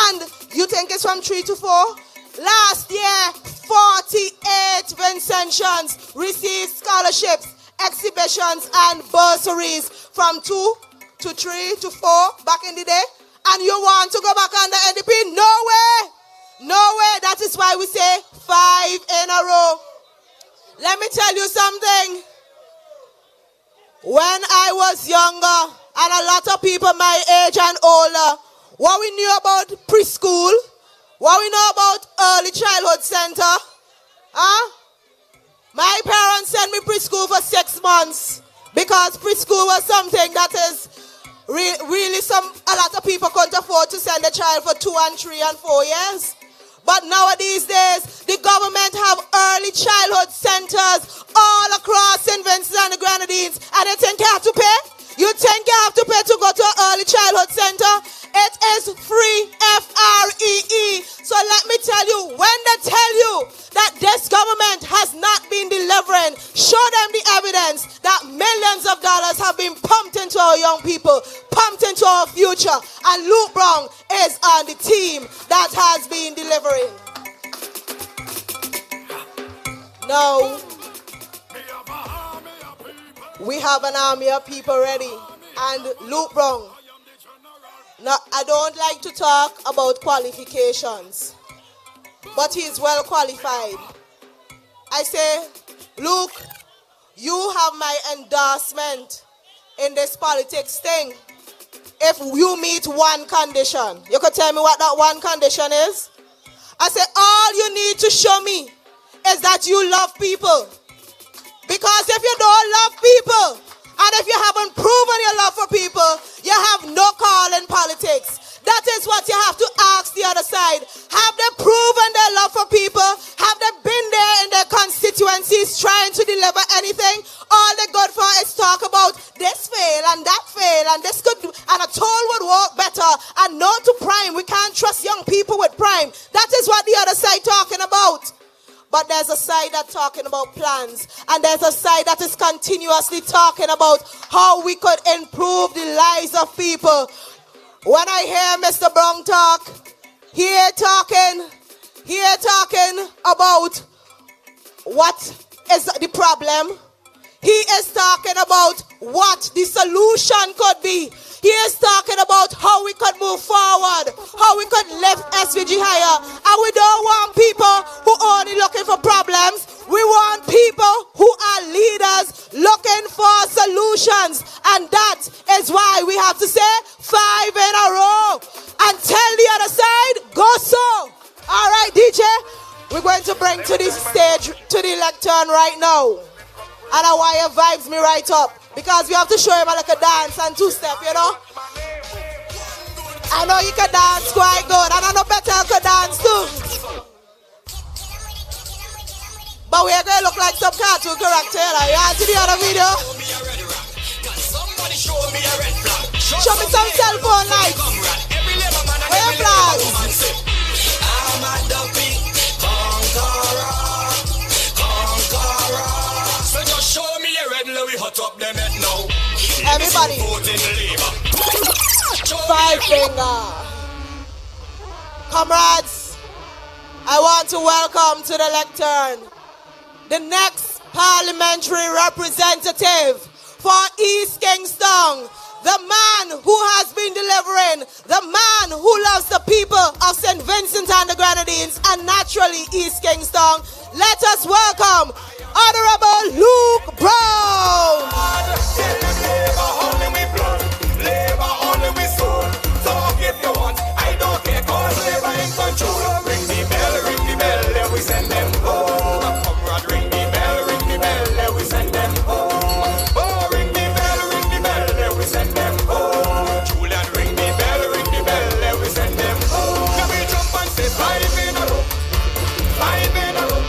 And you think it's from 3 to 4? Last year, 48 Vincentians received scholarships, exhibitions, and bursaries from 2 to 3 to 4 back in the day. And you want to go back under NDP? No way! No way. That is why we say 5 in a row. Let me tell you something. When I was younger, and a lot of people my age and older, what we knew about preschool, what we know about early childhood center, My parents sent me preschool for 6 months because preschool was something that is really a lot of people couldn't afford to send a child for 2 and 3 and 4 years. But nowadays days, the government have early childhood centers all across St. Vincent and the Grenadines, and you think you have to pay? You think you have to pay to go to an early childhood center? It is free, F-R-E-E. So let me tell you, when they tell you that this government has not been delivering, show them the evidence that millions of dollars have been pumped into our young people, pumped into our future, and Luke Brown is on the team that has been delivering. No. We have an army of people ready. And Luke Brown. Now, I don't like to talk about qualifications, but he is well qualified. I say, Luke, you have my endorsement in this politics thing. If you meet one condition, you could tell me what that one condition is? I say, all you need to show me is that you love people. Because if you don't love people, and if you haven't proven your love for people, you have no call in politics. That is what you have to ask the other side. Have they proven their love for people? Have they been there in their constituencies trying to deliver anything? All they're good for is talk about this fail and that fail and this could, and a toll would work better, and no to prime. We can't trust young people with prime. That is what the other side talking about. But there's a side that's talking about plans. And there's a side that is continuously talking about how we could improve the lives of people. When I hear Mr. Brown talk, here talking about what is the problem. He is talking about what the solution could be. He is talking about how we could move forward, how we could lift SVG higher. And we don't want people who are only looking for problems. We want people who are leaders looking for solutions. And that is why we have to say 5 in a row. And tell the other side, go so. All right, DJ, we're going to bring to this stage, to the lectern right now. And a wire vibes me right up. Because we have to show him like a dance and 2-step, you know. I know you can dance quite good. And I know better you can dance too. But we're going to look like some cartoon character. You want to see the other video? Show me some cell phone lights. Where your flags? I'm at the peak. So just show me your red, let we hot up them head now. Everybody. 5 finger. Comrades, I want to welcome to the lectern the next parliamentary representative for East Kingstown, the man who has been delivering, the man who loves the people of St. Vincent and the Grenadines and naturally East Kingstown. Let us welcome Honorable Luke Brown. Ring the bell, let we send them home. Comrade, ring the bell, let we send them home. Oh, ring the bell, let we send them home. Julian, ring the bell, let we send them home. Can we jump and say 5 in a row? 5 in a row.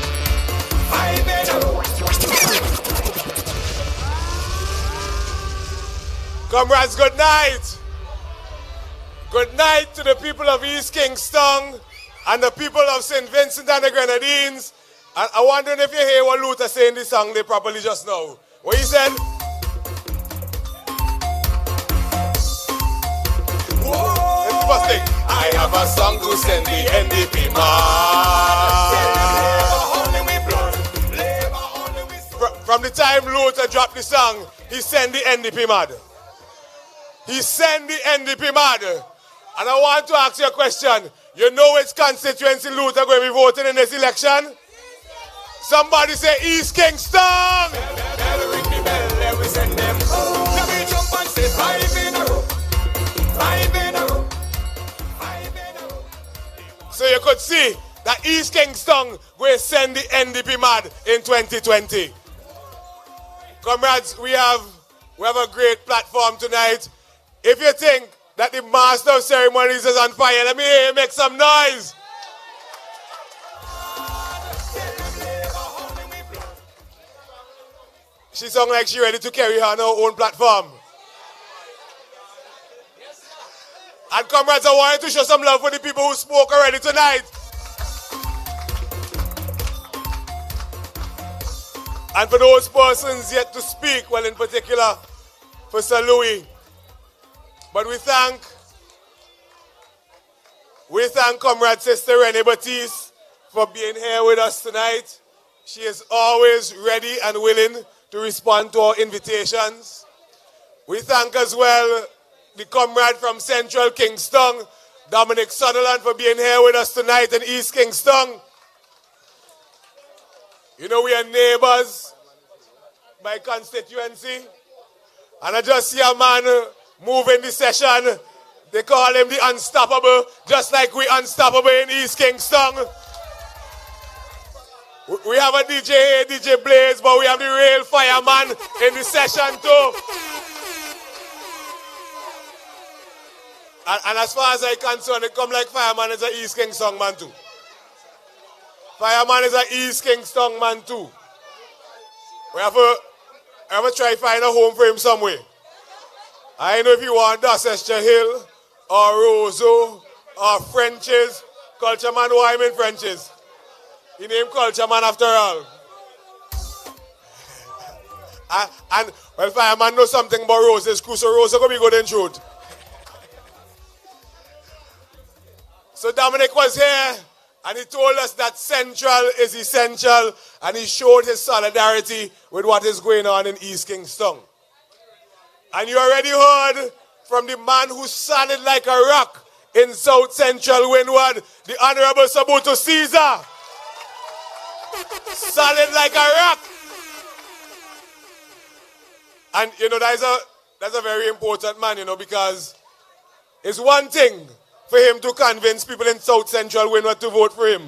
5 in a row. Comrades, good night. Good night to the people of East Kingstown and the people of St. Vincent and the Grenadines. And I wondering if you hear what Luther saying in this song they properly just now. What he said? Whoa. Let's first thing. I have a song to send the NDP man. From the time Luther dropped the song, he sent the NDP mad. He sent the NDP mad. And I want to ask you a question. You know which constituency Luther going to be voting in this election? Somebody say East Kingstown. So you could see that East Kingstown will send the NDP mad in 2020. Comrades, we have a great platform tonight. If you think that the master of ceremonies is on fire, let me hear you make some noise. She sounds like she's ready to carry her on her own platform. And comrades, I want you to show some love for the people who spoke already tonight. And for those persons yet to speak, well, in particular for Salui. But we thank Comrade Sister Renee Batiste for being here with us tonight. She is always ready and willing to respond to our invitations. We thank as well the comrade from Central Kingstown, Dominic Sutherland, for being here with us tonight in East Kingstown. You know, we are neighbors by constituency. And I just see a man moving the session. They call him the Unstoppable, just like we unstoppable in East Kingstown. We have a DJ here, DJ Blaze, but we have the real fireman in the session too. And as far as I'm concerned, it come like fireman is an East Kingstown man too. Fireman is an East Kingstown man too. We have to try to find a home for him somewhere. I know if you want Dorchester Hill or Roseau or Frenches, Culture Man, why I'm in Frenches? He named Culture Man after all. And well, fireman knows something about Rose's crew, so Rose will be good in truth. So Dominic was here, and he told us that Central is essential, and he showed his solidarity with what is going on in East Kingstown. And you already heard from the man who solid like a rock in South Central Windward, the Honorable Sabi Caesar. Solid like a rock. And you know, that's a very important man, you know, because it's one thing for him to convince people in South Central Windward to vote for him,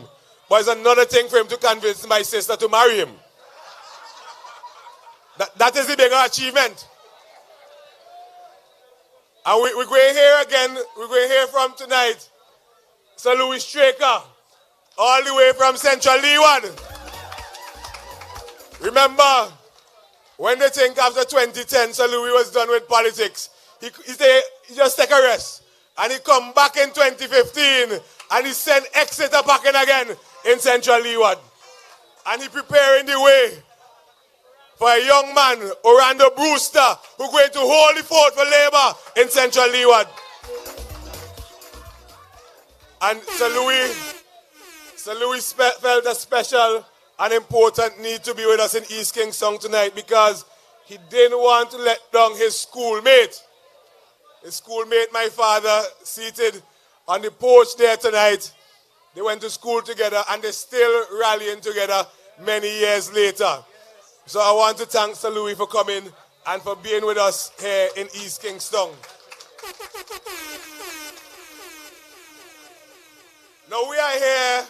but it's another thing for him to convince my sister to marry him. That is the bigger achievement. And we're going here again, we're going to hear from tonight, Salui Straker, all the way from Central Leeward. Remember, when they think after 2010, Salui was done with politics, he just take a rest. And he come back in 2015, and he sent Exeter back in again in Central Leeward. And he preparing the way for a young man, Orlando Brewster, who's going to hold the fort for Labour in Central Leeward. And Salui felt a special and important need to be with us in East Kingstown tonight because he didn't want to let down his schoolmate. His schoolmate, my father, seated on the porch there tonight. They went to school together and they're still rallying together many years later. So I want to thank Salui for coming and for being with us here in East Kingstown. Now we are here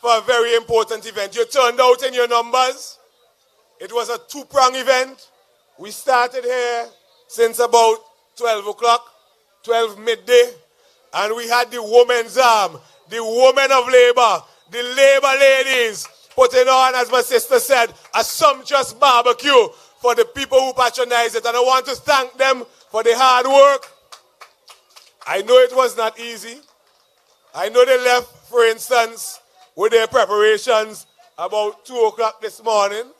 for a very important event. You turned out in your numbers. It was a two-prong event. We started here since about 12 o'clock, 12 midday, and we had the women's arm, the women of Labour, the Labour ladies, putting on, as my sister said, a sumptuous barbecue for the people who patronize it. And I want to thank them for the hard work. I know it was not easy. I know they left, for instance, with their preparations about 2 o'clock this morning.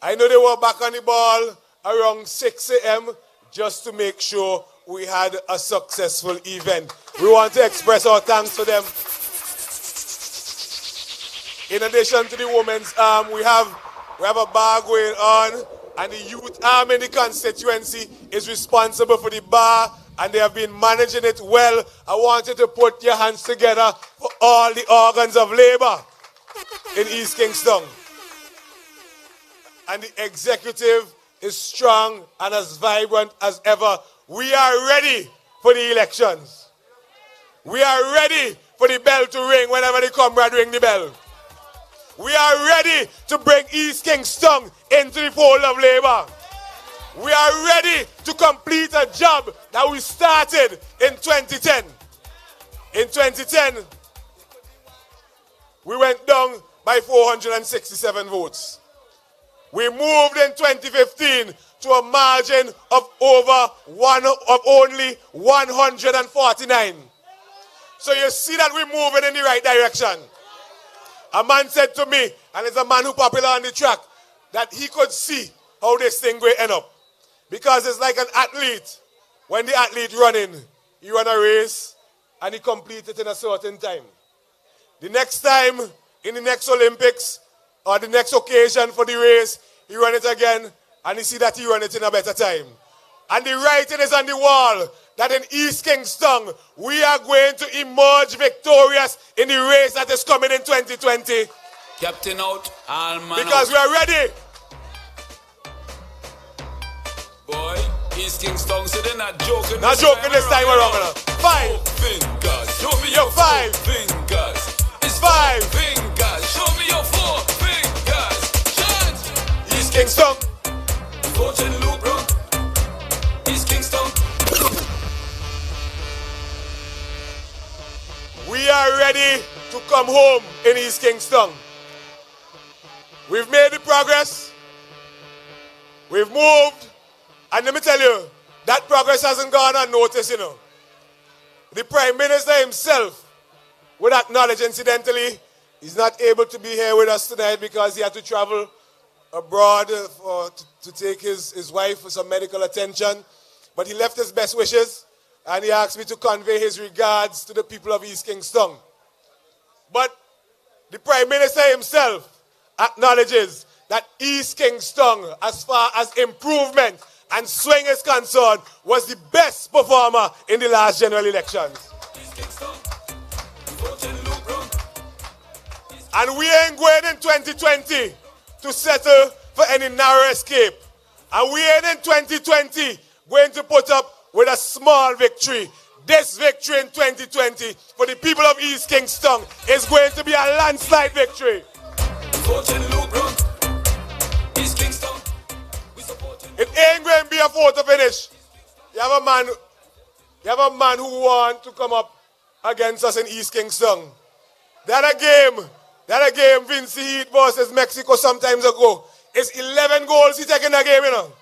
I know they were back on the ball around 6 a.m. just to make sure we had a successful event. We want to express our thanks to them. In addition to the women's arm, we have a bar going on, and the youth arm in the constituency is responsible for the bar, and they have been managing it well. I want you to put your hands together for all the organs of Labour in East Kingstown. And the executive is strong and as vibrant as ever. We are ready for the elections. We are ready for the bell to ring whenever the comrade ring the bell. We are ready to bring East Kingstown into the fold of labor. We are ready to complete a job that we started in 2010. In 2010, we went down by 467 votes. We moved in 2015 to a margin of only 149. So you see that we're moving in the right direction. A man said to me, and it's a man who popular on the track, that he could see how this thing will end up. Because it's like an athlete. When the athlete running, he run a race and he complete it in a certain time. The next time, in the next Olympics, or the next occasion for the race, he run it again, and he see that he run it in a better time. And the writing is on the wall, that in East Kingstown, we are going to emerge victorious in the race that is coming in 2020. Captain out, all man because out. we are ready. Boy, East Kingstown, so they're not joking. Not joking this time around. 5 fingers. Show me your your 5 fingers. It's 5 fingers. Show me your 4 fingers. Shut. East Kingstown. Fortune Luke, bro. East Kingstown. We are ready to come home in East Kingstown. We've made the progress. We've moved. And let me tell you, that progress hasn't gone unnoticed, you know. The Prime Minister himself would acknowledge, incidentally, he's not able to be here with us tonight because he had to travel abroad to take his wife for some medical attention. But he left his best wishes, and he asked me to convey his regards to the people of East Kingstown. But the Prime Minister himself acknowledges that East Kingstown, as far as improvement and swing is concerned, was the best performer in the last general elections. And we ain't going in 2020 to settle for any narrow escape. And we ain't in 2020 going to put up with a small victory. This victory in 2020 for the people of East Kingstown is going to be a landslide victory. It ain't going to be a photo finish. You have a man who want to come up against us in East Kingstown. That a game Vinci Heat versus Mexico some times ago. It's 11 goals he taken that game, you know.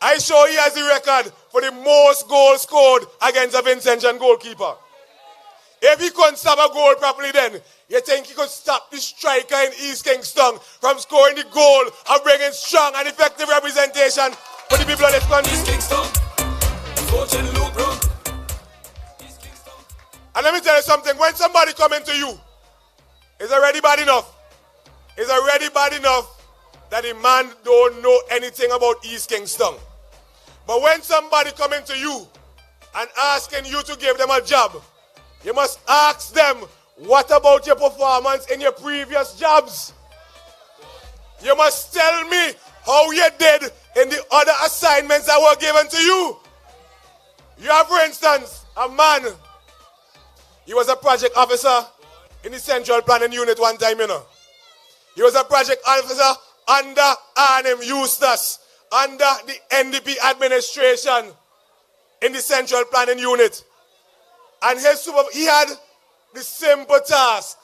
I sure he has the record for the most goals scored against a Vincentian goalkeeper. If he couldn't stop a goal properly then, you think he could stop the striker in East Kingstown from scoring the goal and bringing strong and effective representation for the people of this country? East Kingstown. And let me tell you something, when somebody coming to you, it's already bad enough. It's already bad enough that the man don't know anything about East Kingstown. But when somebody coming to you and asking you to give them a job, you must ask them, what about your performance in your previous jobs? You must tell me how you did in the other assignments that were given to you. You have, for instance, a man, he was a project officer in the Central Planning Unit one time, you know. He was a project officer under Arnhem Eustace, under the NDP administration in the Central Planning Unit. And he had the simple task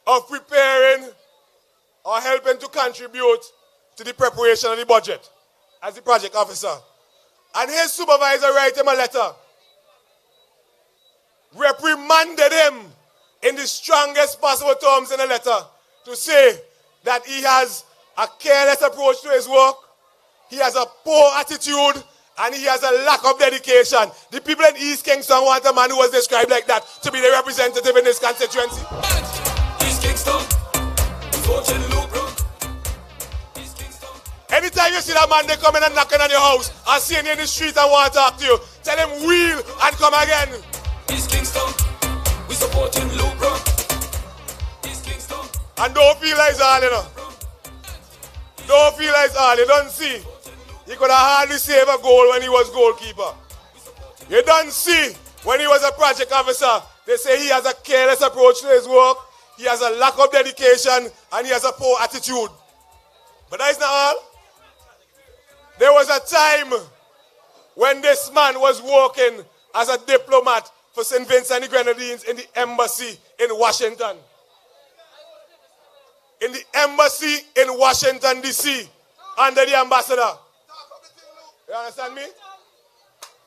of preparing or helping to contribute to the preparation of the budget as the project officer. And his supervisor wrote him a letter, reprimanded him in the strongest possible terms in a letter to say that he has a careless approach to his work, he has a poor attitude, and he has a lack of dedication. The people in East Kingston want a man who was described like that to be the representative in this constituency. East Kingston. Anytime you see that man, they come in and knocking on your house or seeing you in the street and want to talk to you, tell him wheel and come again. East Kingston. We supporting Luke, bro. East Kingston. And don't feel like it's all, you know. Don't feel like it's all. You don't see. He could have hardly saved a goal when he was goalkeeper. You don't see when he was a project officer They say he has a careless approach to his work, he has a lack of dedication, and he has a poor attitude. But that is not all. There was a time when this man was working as a diplomat for St. Vincent and the Grenadines in the embassy in Washington. In the embassy in Washington, D.C., under the ambassador. You understand me?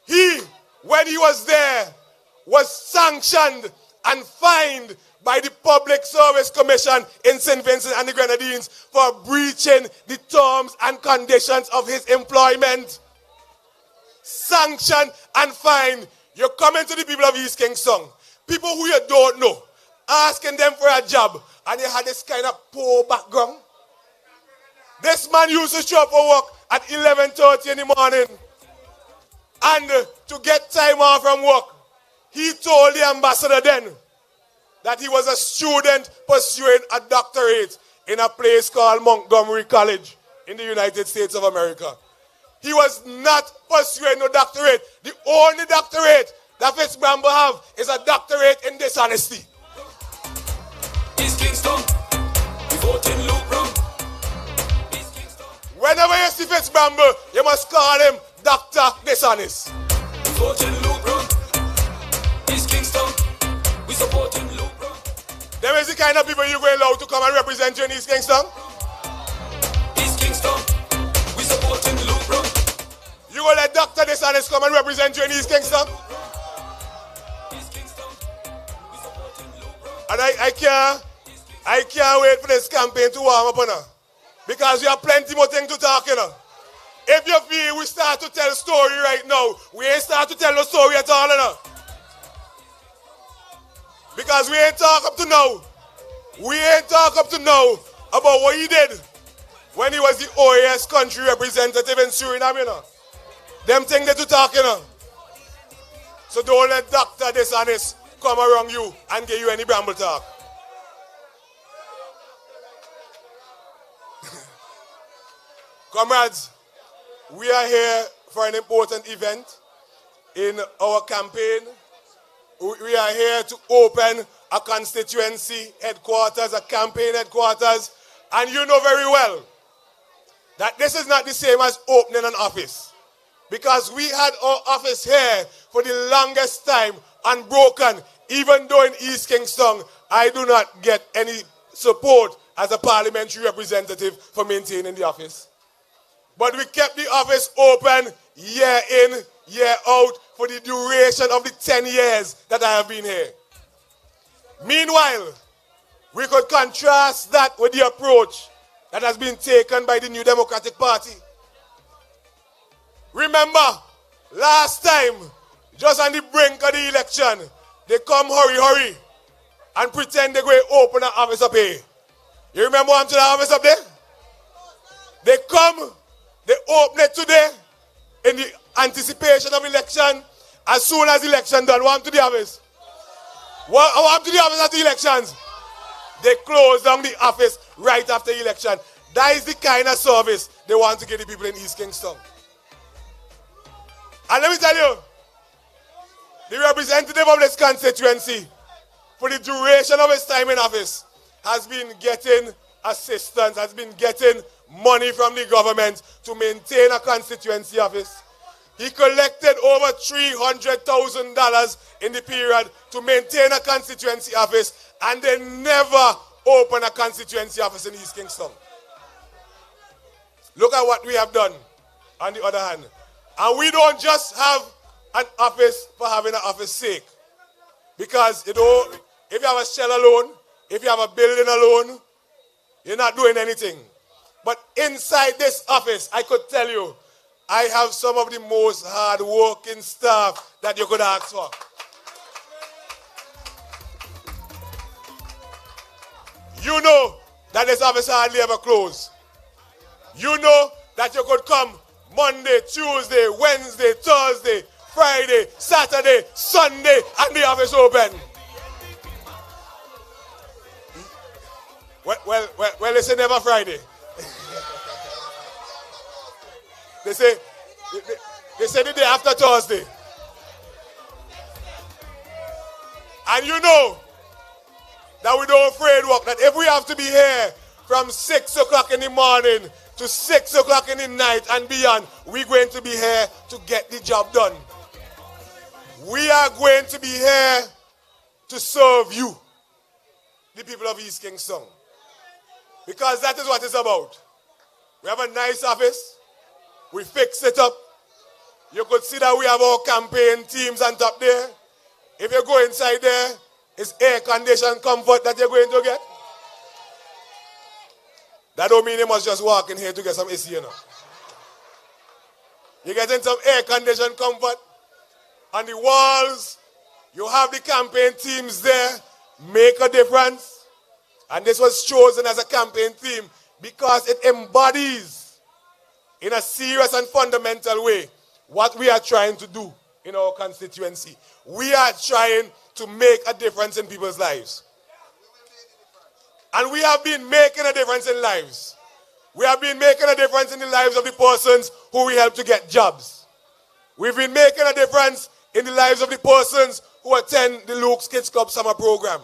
He, when he was there, was sanctioned and fined by the Public Service Commission in St. Vincent and the Grenadines for breaching the terms and conditions of his employment. Sanctioned and fined. You're coming to the people of East Kingstown, people who you don't know, asking them for a job, and they had this kind of poor background. This man used to show up for work at 11:30 in the morning, and to get time off from work, he told the ambassador then that he was a student pursuing a doctorate in a place called Montgomery College in the United States of America. He was not pursuing no doctorate. The only doctorate that Fitzbramble have is a doctorate in dishonesty. East Kingston, we vote in Luke Brown. East Kingston. Whenever you see Fitzbramble, you must call him Dr. Dishonest. We vote in Luke Brown. East Kingston, we support in Luke Brown. Them is the kind of people you're going to allow to come and represent you in East Kingston. East Kingston, we support in Luke Brown. You will let Dr. Dishonest come and represent you in East Kingston? East Kingston, we support in Luke Brown. And I can't wait for this campaign to warm up on her. Because we have plenty more things to talk, you know. If you feel we start to tell a story right now, we ain't start to tell no story at all, you know. Because we ain't talk up to now. We ain't talk up to now about what he did when he was the OAS country representative in Suriname, you know. Them things that you talk, you know. So don't let Dr. Dishonest come around you and give you any bramble talk. Comrades, we are here for an important event in our campaign. We are here to open a constituency headquarters, a campaign headquarters, and you know very well that this is not the same as opening an office. Because we had our office here for the longest time unbroken, even though in East Kingstown, I do not get any support as a parliamentary representative for maintaining the office. But we kept the office open year in, year out for the duration of the 10 years that I have been here. Meanwhile, we could contrast that with the approach that has been taken by the New Democratic Party. Remember, last time, just on the brink of the election, they come hurry and pretend they're going to open an office up here. You remember what happened to the office up there? They come, they open it today in the anticipation of election. As soon as election done, what happened to the office? What happened to the office after the elections? They close down the office right after the election. That is the kind of service they want to give the people in East Kingstown. And let me tell you, the representative of this constituency, for the duration of his time in office, has been getting assistance, has been getting money from the government to maintain a constituency office. He collected over $300,000 in the period to maintain a constituency office, and they never opened a constituency office in East Kingstown. Look at what we have done, on the other hand. And we don't just have an office for having an office sake. Because, you know, if you have a shell alone, if you have a building alone, you're not doing anything. But inside this office, I could tell you, I have some of the most hard-working staff that you could ask for. You know that this office hardly ever closed. You know that you could come Monday, Tuesday, Wednesday, Thursday, Friday, Saturday, Sunday, and the office open. Well, they say never Friday. They say the day after Thursday. And you know that we don't afraid walk, that if we have to be here from 6 o'clock in the morning to 6 o'clock in the night and beyond, we're going to be here to get the job done. We are going to be here to serve you, the people of East Kingstown. Because that is what it's about. We have a nice office. We fix it up. You could see that we have our campaign teams on top there. If you go inside there, it's air conditioned comfort that you're going to get. That don't mean you must just walk in here to get some AC, you know. You're getting some air conditioned comfort. On the walls, you have the campaign teams there. Make a difference. And this was chosen as a campaign theme because it embodies in a serious and fundamental way what we are trying to do in our constituency. We are trying to make a difference in people's lives. And we have been making a difference in lives. We have been making a difference in the lives of the persons who we help to get jobs. We've been making a difference in the lives of the persons who attend the Luke's Kids Club summer program.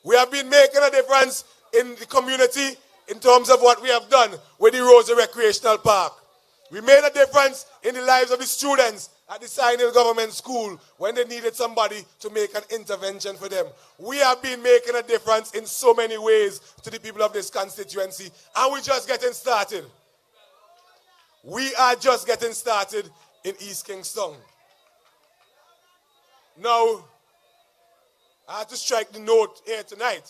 We have been making a difference in the community in terms of what we have done with the Rosa Recreational Park. We made a difference in the lives of the students at the Sign Hill Government School when they needed somebody to make an intervention for them. We have been making a difference in so many ways to the people of this constituency, and we're just getting started. We are just getting started in East Kingstown. Now, I have to strike the note here tonight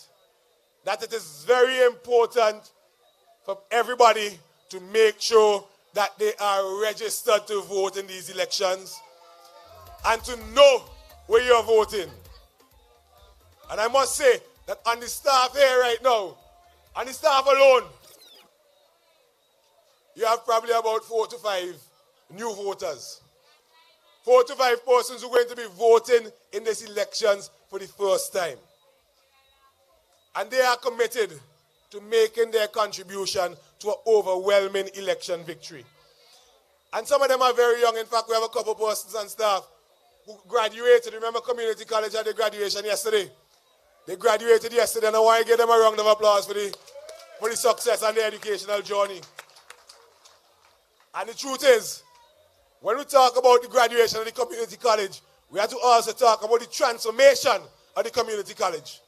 that it is very important for everybody to make sure that they are registered to vote in these elections and to know where you're voting. And I must say that on the staff here right now, on the staff alone, you have probably about 4 to 5 new voters. 4 to 5 persons who are going to be voting in these elections for the first time. And they are committed to making their contribution to an overwhelming election victory. And some of them are very young. In fact, we have a couple persons on staff who graduated. Remember community college had the graduation yesterday? They graduated yesterday, and I want to give them a round of applause for the success and the educational journey. And the truth is, when we talk about the graduation of the community college, we have to also talk about the transformation of the community college.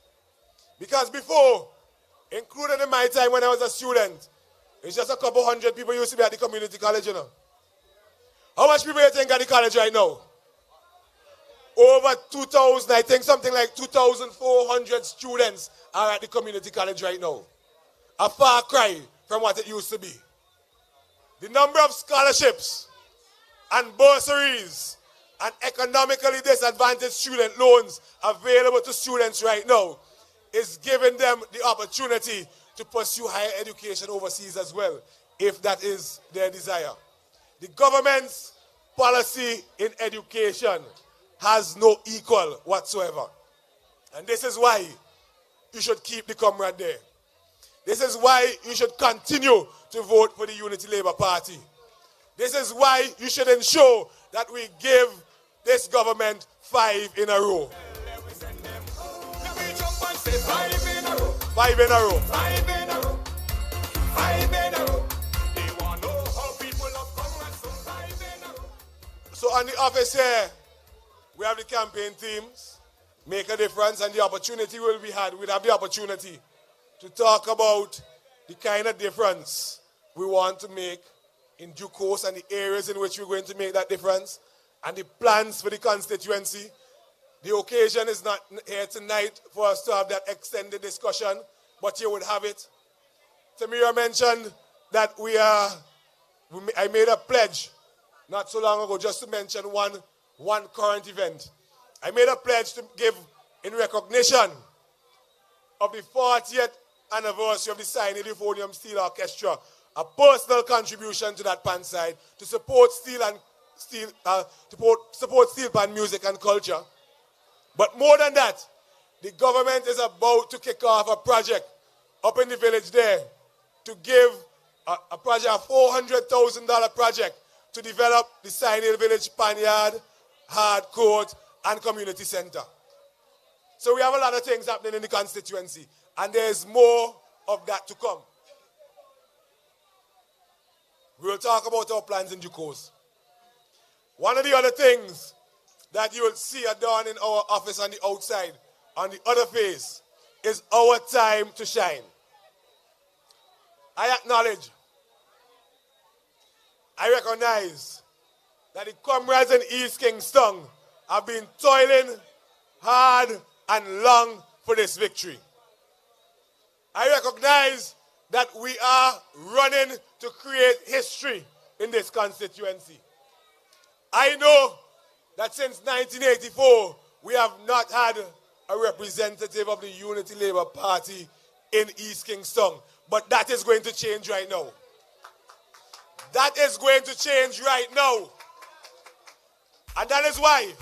Because before, including in my time when I was a student, it's just a couple hundred people used to be at the community college, you know. How much people do you think at the college right now? Over 2,000, I think something like 2,400 students are at the community college right now. A far cry from what it used to be. The number of scholarships and bursaries and economically disadvantaged student loans available to students right now is giving them the opportunity to pursue higher education overseas as well, if that is their desire. The government's policy in education has no equal whatsoever. And this is why you should keep the comrade there. This is why you should continue to vote for the Unity Labour Party. This is why you should ensure that we give this government 5 in a row. 5 in a row. 5 in a row. 5 in a row. They want to know how people have come and so 5 in a row. So on the office here, we have the campaign teams, make a difference, and the opportunity will be had. We'll have the opportunity to talk about the kind of difference we want to make in due course and the areas in which we're going to make that difference and the plans for the constituency. The occasion is not here tonight for us to have that extended discussion, but you would have it. Tamira mentioned that I made a pledge not so long ago just to mention one current event. I made a pledge to give, in recognition of the 40th anniversary of the Sign Hill Euphonium Steel Orchestra, a personal contribution to that pan side to support steel pan music and culture. But more than that, the government is about to kick off a project up in the village there to give a project, a $400,000 project to develop the Sign Hill Village Panyard, Hard Court, and Community Center. So we have a lot of things happening in the constituency. And there's more of that to come. We will talk about our plans in due course. One of the other things that you will see done in our office on the outside, on the other face, is our time to shine. I acknowledge, I recognize that the comrades in East Kingstown have been toiling hard and long for this victory. I recognize that we are running to create history in this constituency. I know that since 1984, we have not had a representative of the Unity Labour Party in East Kingstown. But that is going to change right now. That is going to change right now. And that is why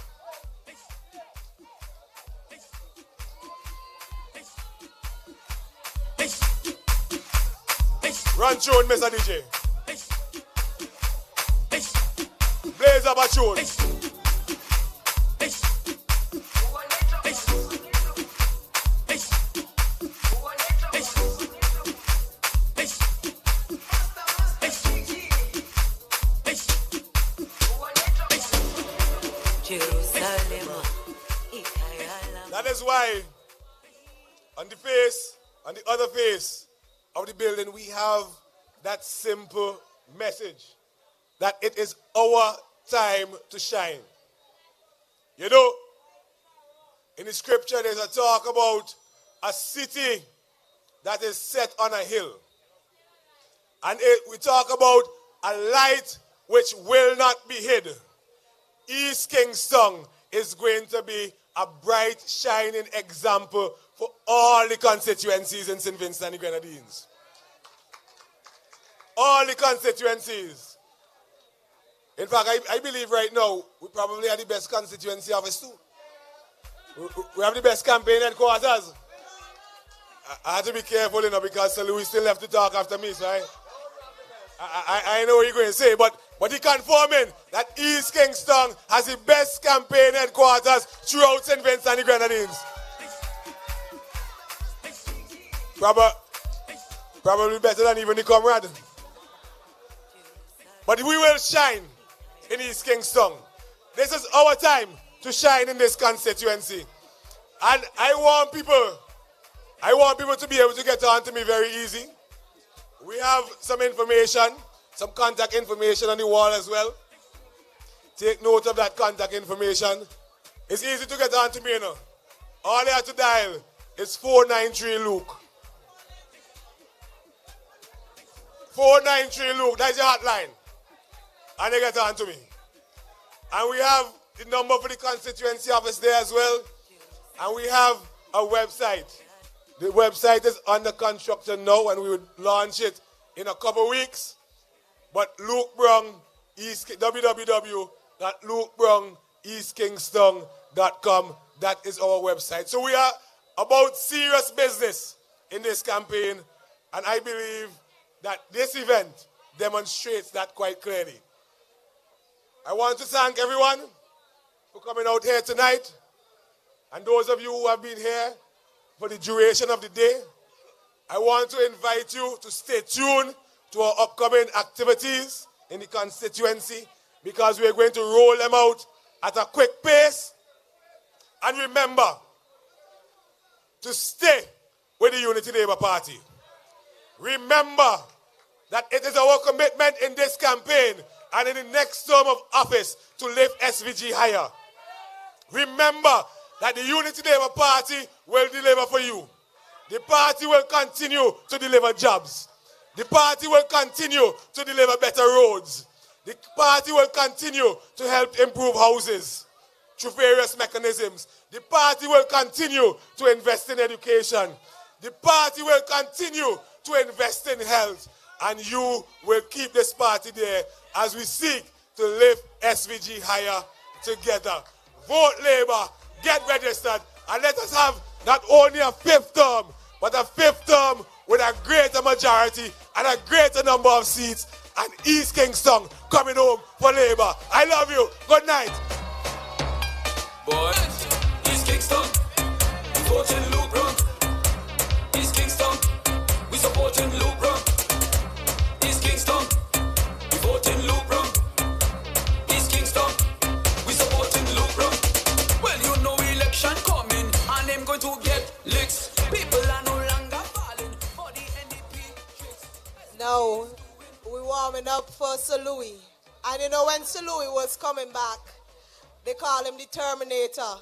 run tune, Mr. DJ. Blaze up a tune. That is why on the other face of the building, we have that simple message that it is our time to shine. You know, in the scripture, there's a talk about a city that is set on a hill. And we talk about a light which will not be hid. East Kingstown is going to be a bright, shining example for all the constituencies in St. Vincent and the Grenadines. All the constituencies. In fact, I believe right now, we probably are the best constituency office too. We have the best campaign headquarters. I had to be careful, you know, because Salui still left to talk after me, so I know what you're going to say, but he confirming that East Kingstown has the best campaign headquarters throughout St. Vincent and the Grenadines. Probably better than even the comrade. But we will shine in East Kingstown. This is our time to shine in this constituency. And I want people to be able to get on to me very easy. We have some information, some contact information on the wall as well. Take note of that contact information. It's easy to get on to me, you know. All you have to dial is 493-LUKE. 493-LUKE, that's your hotline. And they get on to me. And we have the number for the constituency office there as well. And we have a website. The website is under construction now, and we will launch it in a couple weeks. But Luke Brown, www.lukebrown.eastkingston.com, that is our website. So we are about serious business in this campaign, and I believe that this event demonstrates that quite clearly. I want to thank everyone for coming out here tonight, and those of you who have been here for the duration of the day. I want to invite you to stay tuned to our upcoming activities in the constituency, because we're going to roll them out at a quick pace. And remember to stay with the Unity Labour Party. Remember that it is our commitment in this campaign and in the next term of office to lift SVG higher. Remember that the Unity Labour Party will deliver for you. The party will continue to deliver jobs. The party will continue to deliver better roads. The party will continue to help improve houses through various mechanisms. The party will continue to invest in education. The party will continue to invest in health. And you will keep this party there as we seek to lift SVG higher together. Vote Labour, get registered, and let us have not only a fifth term, but a fifth term with a greater majority and a greater number of seats, and East Kingstown coming home for Labour. I love you. Good night. Boy, East Kingstown, supporting Luke Run. East Kingston, we supporting Luke Run. East Kingston, we voting Luke Run. East Kingston, we supporting Luke Run. Well, you know election coming, and them going to get licks. People are no longer falling for the NDP tricks. Now, we're warming up for Salui. And you know when Salui was coming back, they call him the Terminator.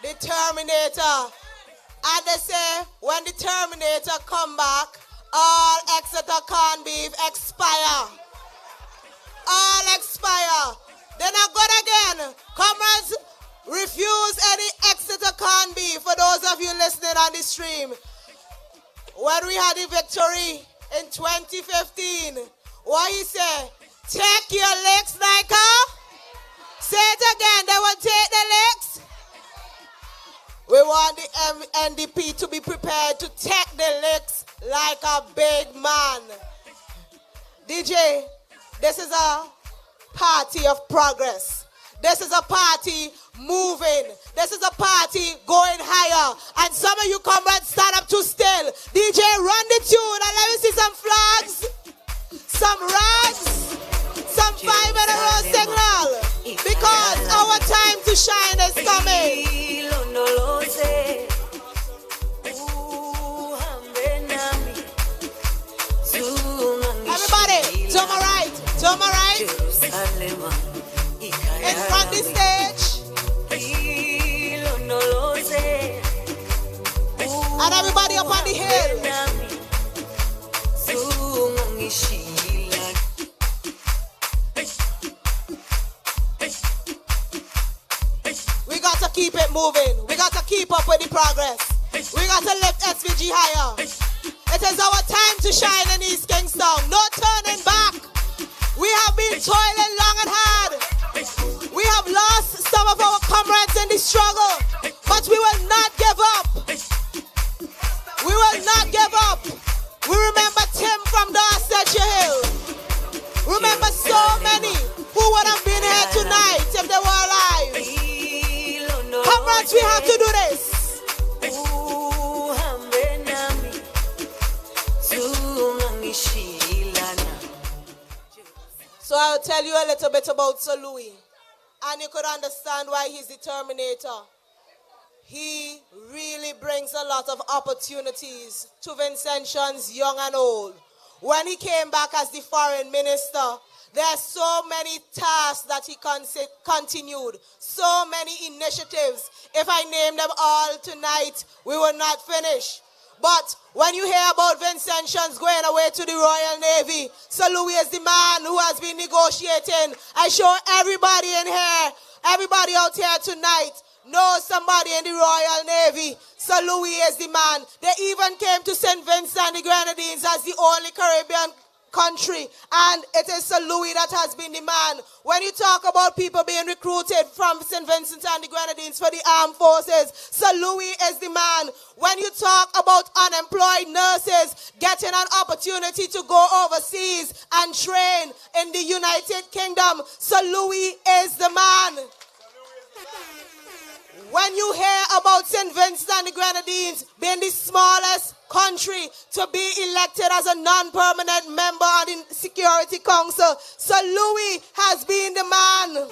The Terminator. And they say, when the Terminator come back, all Exeter corned beef expire. All expire. They're not good again. Comrades, refuse any Exeter corned beef. For those of you listening on the stream, when we had the victory in 2015, what he said, take your licks, Nika. Say it again, they will take the licks. We want the NDP to be prepared to take the licks like a big man. DJ, this is a party of progress. This is a party moving. This is a party going higher. And some of you comrades stand up too still. DJ, run the tune and let me see some flags, some rags, some 5 in a row signal. Because our time to shine is coming. Everybody, to my right, to my right. In front the stage. And everybody up on the hill. We got to keep it moving. We got to keep up with the progress. We got to lift SVG higher. It is our time to shine in East Kingstown. No turning back. We have been toiling long and hard. We have lost some of our comrades in the struggle, but we will not give up. We will not give up. We remember Tim from Dorset Hill. Remember so many who would have been here tonight if they were alive. Comrades, we have to do this. So I'll tell you a little bit about Salui, and you could understand why he's the Terminator. He really brings a lot of opportunities to Vincentians, young and old. When he came back as the foreign minister, there are so many tasks that he continued, so many initiatives. If I name them all tonight, we will not finish. But when you hear about Vincentians going away to the Royal Navy, Salui is the man who has been negotiating. I show everybody in here, everybody out here tonight, knows somebody in the Royal Navy. Salui is the man. They even came to St. Vincent and the Grenadines as the only Caribbean country, and it is Salui that has been the man. When you talk about people being recruited from St. Vincent and the Grenadines for the armed forces, Salui is the man. When you talk about unemployed nurses getting an opportunity to go overseas and train in the United Kingdom, Salui is the man. When you hear about St. Vincent and the Grenadines being the smallest country to be elected as a non-permanent member of the Security Council, Salui has been the man.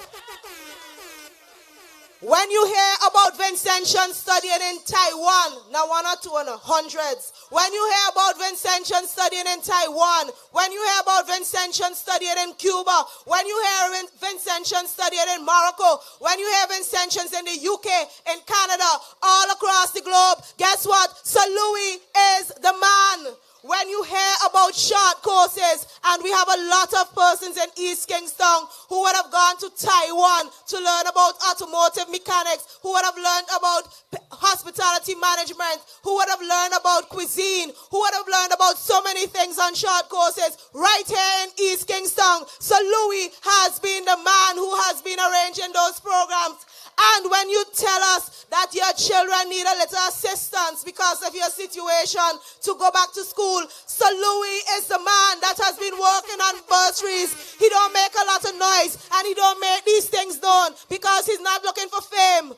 When you hear about Vincentians studying in Taiwan, now 1 or 2 and hundreds. When you hear about Vincentians studying in Taiwan, when you hear about Vincentians studying in Cuba, when you hear Vincentians studying in Morocco, when you hear Vincentians in the UK, in Canada, all across the globe, guess what? Salui is the man. When you hear about short courses, and we have a lot of persons in East Kingstown who would have gone to Taiwan to learn about automotive mechanics, who would have learned about hospitality management, who would have learned about cuisine, who would have learned about so many things on short courses right here in East Kingstown. Salui has been the man who has been arranging those programs. And when you tell us that your children need a little assistance because of your situation to go back to school, Salui is the man that has been working on bursaries. He don't make a lot of noise and he don't make these things known because he's not looking for fame.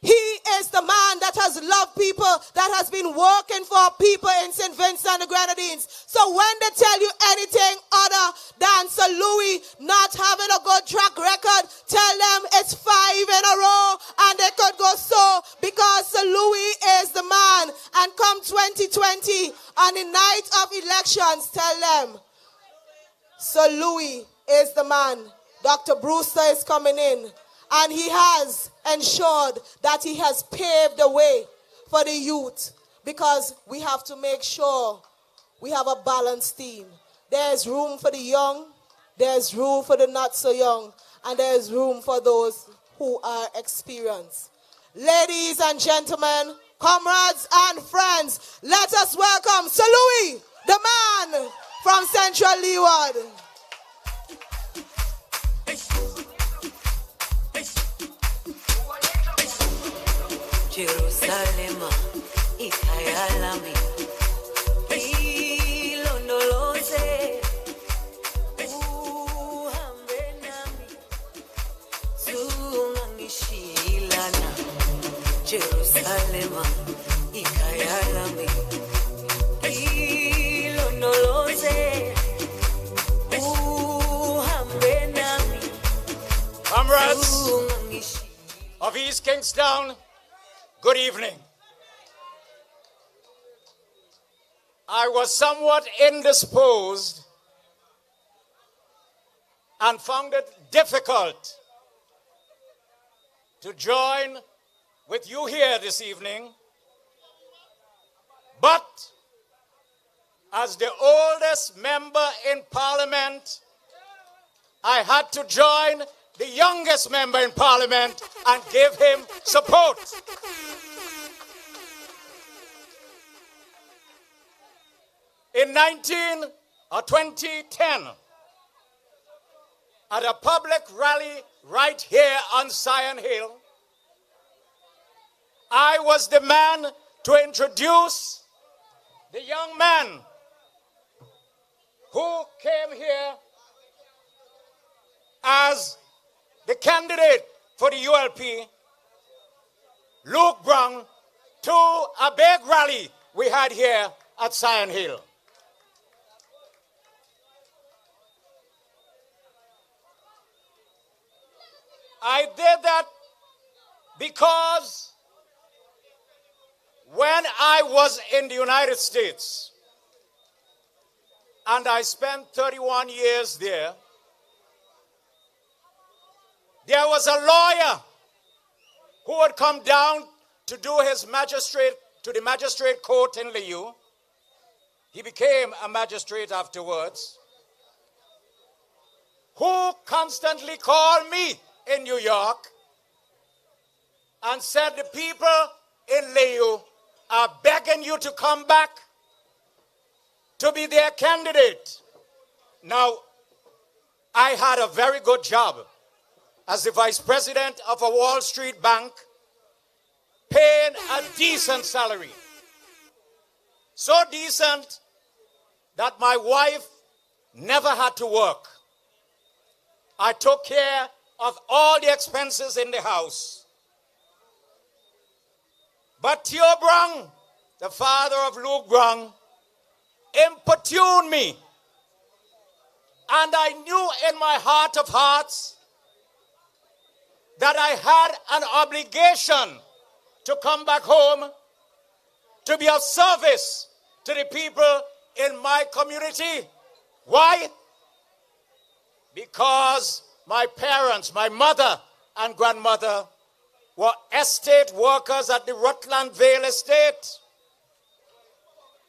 He is the man that has loved people, that has been working for people in St. Vincent and the Grenadines. So when they tell you anything other than Salui not having a good track record, tell them it's 5 in a row and they could go so, because Salui is the man. And come 2020, on the night of elections, tell them Salui is the man. Dr. Brewster is coming in, and he has ensured that he has paved the way for the youth, because we have to make sure we have a balanced team. There's room for the young, there's room for the not so young, and there's room for those who are experienced. Ladies and gentlemen, comrades and friends, let us welcome Salui, the man from Central Leeward. Jerusalem, ikayalami, ilondoloze, uhambe nami, zungangishilana. Jerusalem, ikayalami, ilondoloze, uhambe nami. Comrades of East Kingstown, good evening. I was somewhat indisposed and found it difficult to join with you here this evening, but as the oldest member in Parliament, I had to join the youngest member in Parliament and give him support. In 2010, at a public rally right here on Zion Hill, I was the man to introduce the young man who came here as the candidate for the ULP, Luke Brown, to a big rally we had here at Zion Hill. I did that because when I was in the United States, and I spent 31 years there, there was a lawyer who would come down to do his the magistrate court in Liu. He became a magistrate afterwards, who constantly called me in New York and said, the people in Liu are begging you to come back to be their candidate. Now, I had a very good job as the vice president of a Wall Street bank, paying a decent salary. So decent that my wife never had to work. I took care of all the expenses in the house. But Theo Brown, the father of Luke Brown, importuned me. And I knew in my heart of hearts that I had an obligation to come back home to be of service to the people in my community. Why? Because my parents, my mother and grandmother, were estate workers at the Rutland Vale Estate.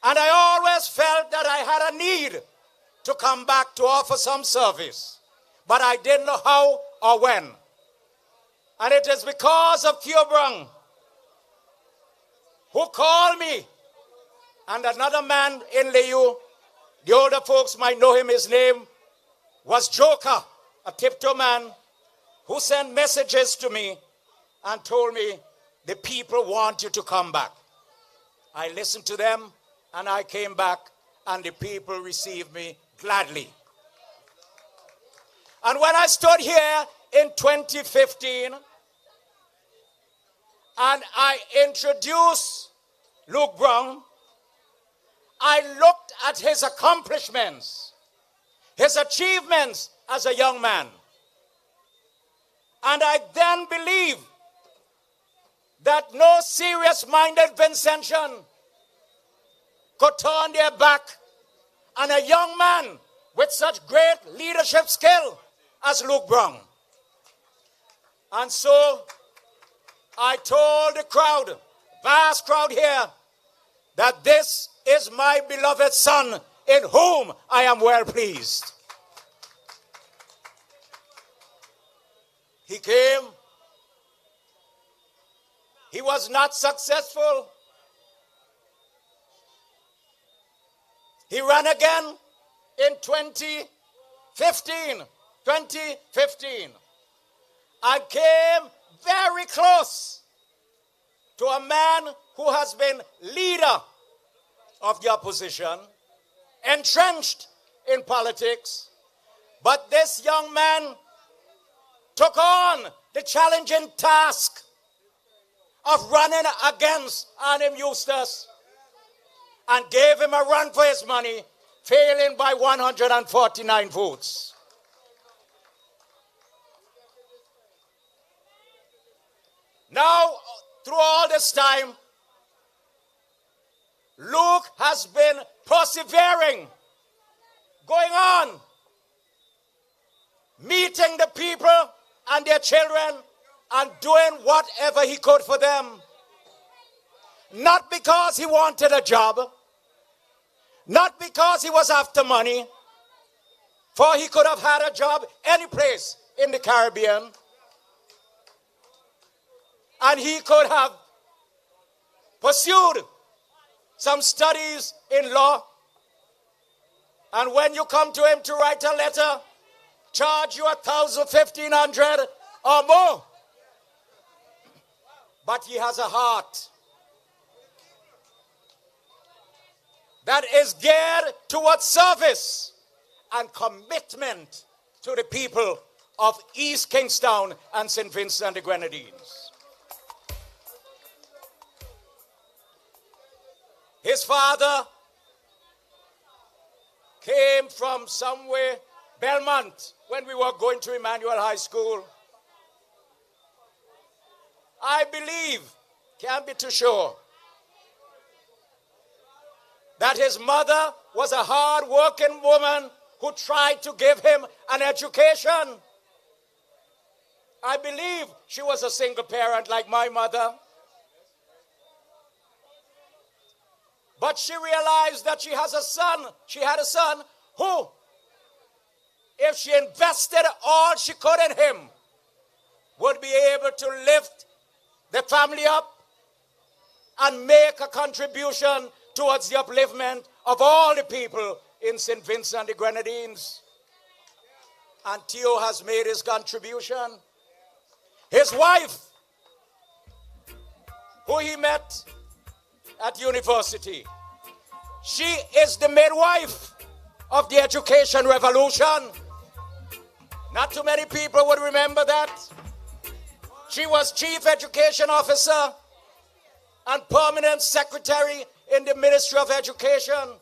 And I always felt that I had a need to come back to offer some service. But I didn't know how or when. And it is because of Theo Brown, who called me, and another man in Liu, the older folks might know him, his name was Joker, a tiptoe man, who sent messages to me and told me, the people want you to come back. I listened to them, and I came back, and the people received me gladly. And when I stood here in 2015, and I introduced Luke Brown, I looked at his accomplishments, his achievements as a young man. And I then believed that no serious-minded Vincentian could turn their back on a young man with such great leadership skill as Luke Brown. And so I told the crowd, vast crowd here, that this is my beloved son in whom I am well pleased. He came. He was not successful. He ran again in 2015. I came very close to a man who has been leader of the opposition, entrenched in politics. But this young man took on the challenging task of running against Arnhem Eustace and gave him a run for his money, failing by 149 votes. Now, through all this time, Luke has been persevering, going on, meeting the people and their children and doing whatever he could for them. Not because he wanted a job, not because he was after money, for he could have had a job any place in the Caribbean, and he could have pursued some studies in law, and when you come to him to write a letter, charge you $1,000, $1,500 or more. But he has a heart that is geared towards service and commitment to the people of East Kingstown and St. Vincent and the Grenadines. His father came from somewhere, Belmont, when we were going to Emmanuel High School. I believe, can't be too sure, that his mother was a hard-working woman who tried to give him an education. I believe she was a single parent like my mother. But she realized that she had a son who, if she invested all she could in him, would be able to lift the family up and make a contribution towards the upliftment of all the people in St. Vincent and the Grenadines. And Theo has made his contribution. His wife, who he met at university, she is the midwife of the education revolution. Not too many people would remember that. She was chief education officer and permanent secretary in the Ministry of Education.